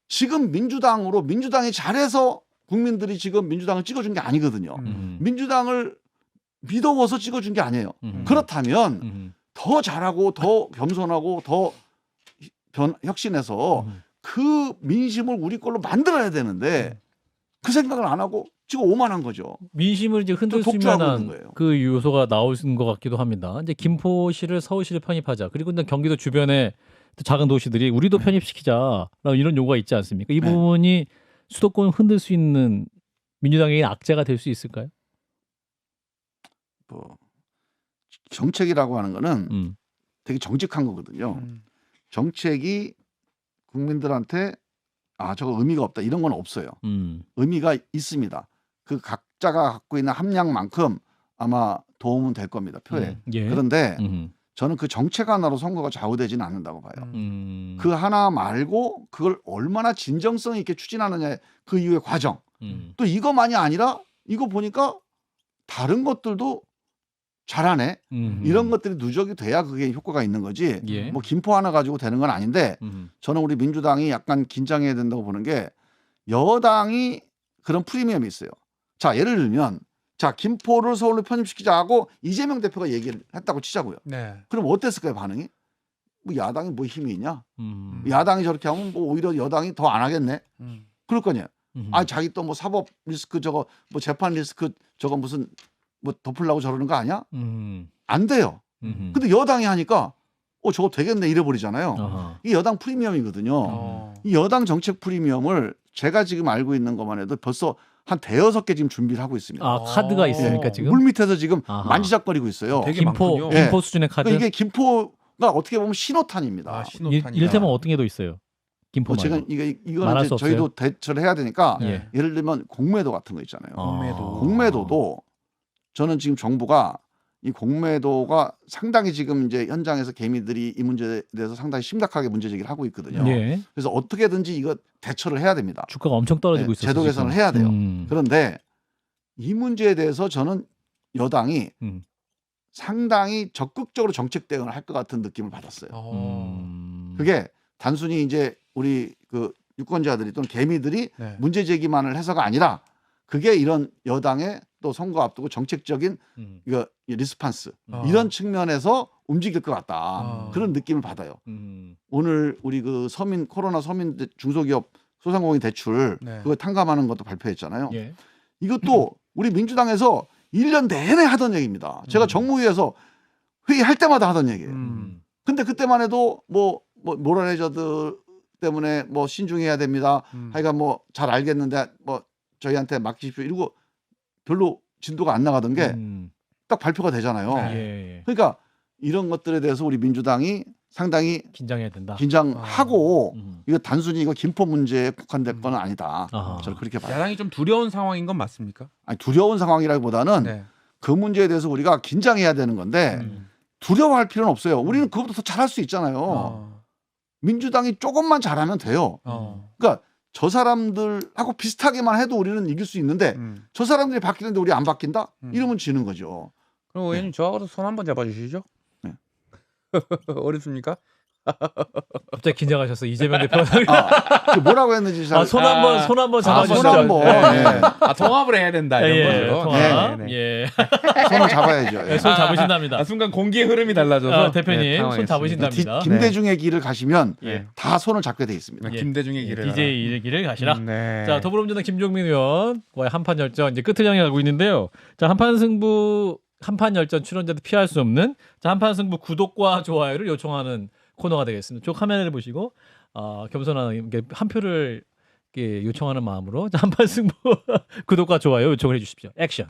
지금 민주당이 잘해서 국민들이 지금 민주당을 찍어준 게 아니거든요. 민주당을 믿어워서 찍어준 게 아니에요. 그렇다면 더 잘하고 더 겸손하고 더 혁신해서 그 민심을 우리 걸로 만들어야 되는데 그 생각을 안 하고 지금 오만한 거죠. 민심을 이제 흔들 수 독주하고 있는 있는 거예요. 그 요소가 나오는 것 같기도 합니다. 이제 김포시를 서울시를 편입하자. 그리고 이제 경기도 주변에 또 작은 도시들이 우리도 편입시키자. 이런 요구가 있지 않습니까? 이 부분이 수도권을 흔들 수 있는 민주당의 악재가 될 수 있을까요? 뭐 정책이라고 하는 거는 되게 정직한 거거든요. 정책이 국민들한테 저거 의미가 없다 이런 건 없어요. 의미가 있습니다. 그 각자가 갖고 있는 함량만큼 아마 도움은 될 겁니다. 표에. 예. 그런데 저는 그 정책 하나로 선거가 좌우되지는 않는다고 봐요. 그 하나 말고 그걸 얼마나 진정성 있게 추진하느냐 그 이후의 과정. 또 이것만이 아니라 이거 보니까 다른 것들도 잘하네. 이런 것들이 누적이 돼야 그게 효과가 있는 거지. 예. 뭐 김포 하나 가지고 되는 건 아닌데 저는 우리 민주당이 약간 긴장해야 된다고 보는 게 여당이 그런 프리미엄이 있어요. 자, 예를 들면 자, 김포를 서울로 편입시키자 하고 이재명 대표가 얘기를 했다고 치자고요. 네. 그럼 어땠을까요, 반응이? 뭐 야당이 뭐 힘이 있냐? 야당이 저렇게 하면 뭐 오히려 여당이 더 안 하겠네. 그럴 거냐? 자기 또 뭐 사법 리스크 저거 뭐 재판 리스크 저거 무슨 뭐 덮으려고 저러는 거 아니야? 안 돼요. 근데 여당이 하니까 저거 되겠네 이래버리잖아요. 이 여당 프리미엄이거든요. 이 여당 정책 프리미엄을 제가 지금 알고 있는 것만 해도 벌써 한 대여섯 개 지금 준비를 하고 있습니다. 카드가 있으니까 지금 물 밑에서 지금 만지작거리고 있어요. 되게 많군요. 김포 수준의 카드. 그러니까 이게 김포가 어떻게 보면 신호탄입니다. 신호탄이다. 이를테면 어떤 게 더 있어요? 김포 말고. 제가 이거는 이제 저희도 대처를 해야 되니까 예. 예를 들면 공매도 같은 거 있잖아요. 공매도. 공매도도 저는 지금 정부가 이 공매도가 상당히 지금 이제 현장에서 개미들이 이 문제에 대해서 상당히 심각하게 문제 제기를 하고 있거든요. 예. 그래서 어떻게든지 이거 대처를 해야 됩니다. 주가가 엄청 떨어지고 있어요. 제도 개선을 해야 돼요. 그런데 이 문제에 대해서 저는 여당이 상당히 적극적으로 정책 대응을 할 것 같은 느낌을 받았어요. 그게 단순히 이제 우리 그 유권자들이 또는 개미들이 문제 제기만을 해서가 아니라 그게 이런 여당의 또 선거 앞두고 정책적인 이거 리스판스 이런 측면에서 움직일 것 같다. 그런 느낌을 받아요. 오늘 우리 그 코로나 서민 중소기업 소상공인 대출 그거 탕감하는 것도 발표했잖아요. 예. 이것도 우리 민주당에서 1년 내내 하던 얘기입니다. 제가 정무위에서 회의할 때마다 하던 얘기예요. 근데 그때만 해도 뭐 모랄해저드 때문에 뭐 신중해야 됩니다. 하여간 뭐 잘 알겠는데 뭐 저희한테 맡기십시오 이러고 별로 진도가 안 나가던 게 딱 발표가 되잖아요. 예. 그러니까 이런 것들에 대해서 우리 민주당이 상당히 긴장해야 된다. 긴장하고 이거 단순히 이거 김포 문제에 국한될 건 아니다. 저는 그렇게 봐요. 야당이 좀 두려운 상황인 건 맞습니까? 아니, 두려운 상황이라기보다는 그 문제에 대해서 우리가 긴장해야 되는 건데 두려워할 필요는 없어요. 우리는 그것보다 더 잘할 수 있잖아요. 민주당이 조금만 잘하면 돼요. 그러니까 저 사람들하고 비슷하게만 해도 우리는 이길 수 있는데 저 사람들이 바뀌는데 우리 안 바뀐다? 이러면 지는 거죠. 그럼 의원님 저하고도 손 한번 잡아주시죠. 네. 어렵습니까? 갑자기 긴장하셨어. 이재명 대표. 뭐라고 했는지 손 한번 잡아주시죠. 손 한번. 통합을 해야 된다 이런 거죠. 통합. 손을 잡아야죠. 손 잡으신답니다. 순간 공기의 흐름이 달라져서 대표님 손 잡으신답니다. 김대중의 길을 가시면 다 손을 잡게 돼 있습니다. 김대중의 길을 DJ 길을 가시라. 자, 더불어민주당 김종민 의원과의 한판 열전 이제 끝을 향해 가고 있는데요. 자, 한판 열전 출연자도 피할 수 없는 한판 승부 구독과 좋아요를 요청하는 코너가 되겠습니다. 저 카메라를 보시고 겸손한 한 표를 요청하는 마음으로 한판 승부 구독과 좋아요 요청을 해주십시오. 액션.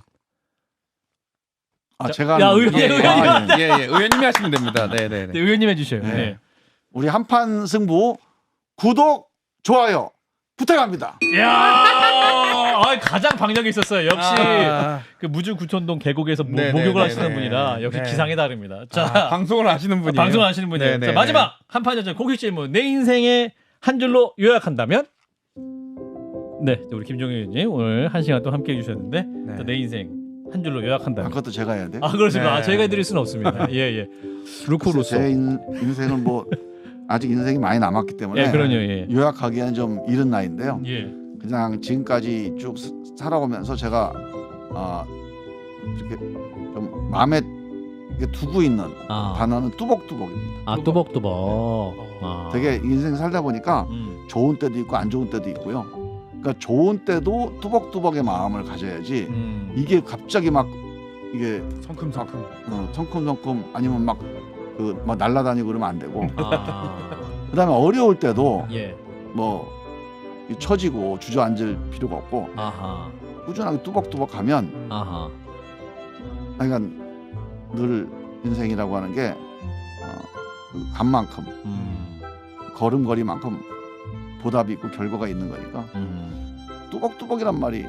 제가 의원님이 하시면 됩니다. 네, 의원님 해주셔요. 네. 우리 한판 승부 구독 좋아요 부탁합니다. 이야, 가장 박력이 있었어요. 역시 그 무주구촌동 계곡에서 목욕을 하시는 분이라 역시 기상이 다릅니다. 자, 방송을 하시는 분이에요. 방송을 하시는 분이에요. 자, 마지막 한판 여전 공식 질문. 내 인생의 한 줄로 요약한다면? 네, 우리 김종민 의원님 오늘 1시간 또 함께해 주셨는데 내 인생 한 줄로 요약한다면? 그것도 제가 해야 돼? 그렇습니다. 저희가 해드릴 수는 없습니다. 예. 루코로서. 제 인생은 뭐 아직 인생이 많이 남았기 때문에 요약하기에는 좀 이른 나이인데요. 그냥 지금까지 쭉 살아오면서 제가 이렇게 좀 마음에 이게 두고 있는 아. 단어는 뚜벅뚜벅입니다. 아 뚜벅뚜벅. 아. 되게 인생 살다 보니까 좋은 때도 있고 안 좋은 때도 있고요. 그러니까 좋은 때도 뚜벅뚜벅의 마음을 가져야지 이게 갑자기 막 이게 성큼성큼 성큼성큼 아니면 막 날라다니고 그러면 안 되고 아. 그다음에 어려울 때도 예. 뭐 처지고 주저앉을 필요가 없고 아하. 꾸준하게 뚜벅뚜벅 가면 아하. 그러니까 늘 인생이라고 하는 게 그 간만큼 걸음걸이만큼 보답이 있고 결과가 있는 거니까 뚜벅뚜벅이란 말이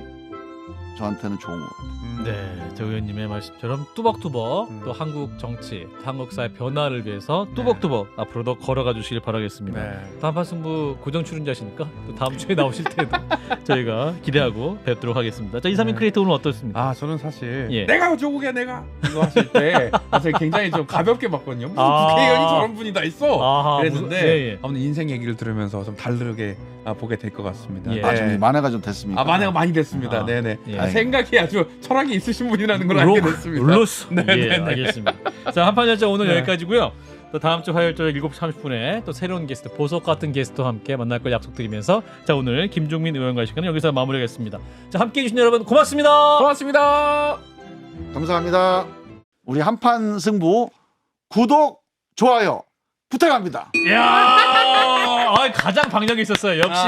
저한테는 좋은 것 같아요. 네, 저 의원님의 말씀처럼 뚜벅뚜벅 또 한국 정치, 한국 사회 변화를 위해서 뚜벅뚜벅 앞으로도 걸어가 주시길 바라겠습니다. 또 한판 승부 고정 출연자시니까 또 다음 주에 나오실 때도 저희가 기대하고 뵙도록 하겠습니다. 자, 이상민 크리에이터 오늘 어떻습니까? 아 저는 사실 예. 내가 조국이야 내가 이거 하실 때 사실 굉장히 좀 가볍게 봤거든요. 무슨 국회의원이 저런 분이 다 있어. 아하, 그랬는데 아무튼 인생 얘기를 들으면서 좀 다르게 보게 될 것 같습니다. 예. 좀 만회가 좀 됐습니까? 만회가 많이 됐습니다. 네네. 예. 생각이 아주 철학이 있으신 분이라는 걸 알게 됐습니다. 룰로스. 네, 예, 알겠습니다. 자, 한판 열차 오늘 여기까지고요. 또 다음 주 화요일 저녁 7시 30분에 또 새로운 게스트, 보석 같은 게스트와 함께 만날 걸 약속드리면서 자, 오늘 김종민 의원과의 시간은 여기서 마무리하겠습니다. 자, 함께해 주신 여러분 고맙습니다. 고맙습니다. 감사합니다. 우리 한판 승부 구독, 좋아요 부탁합니다. 이야, 가장 방향이 있었어요. 역시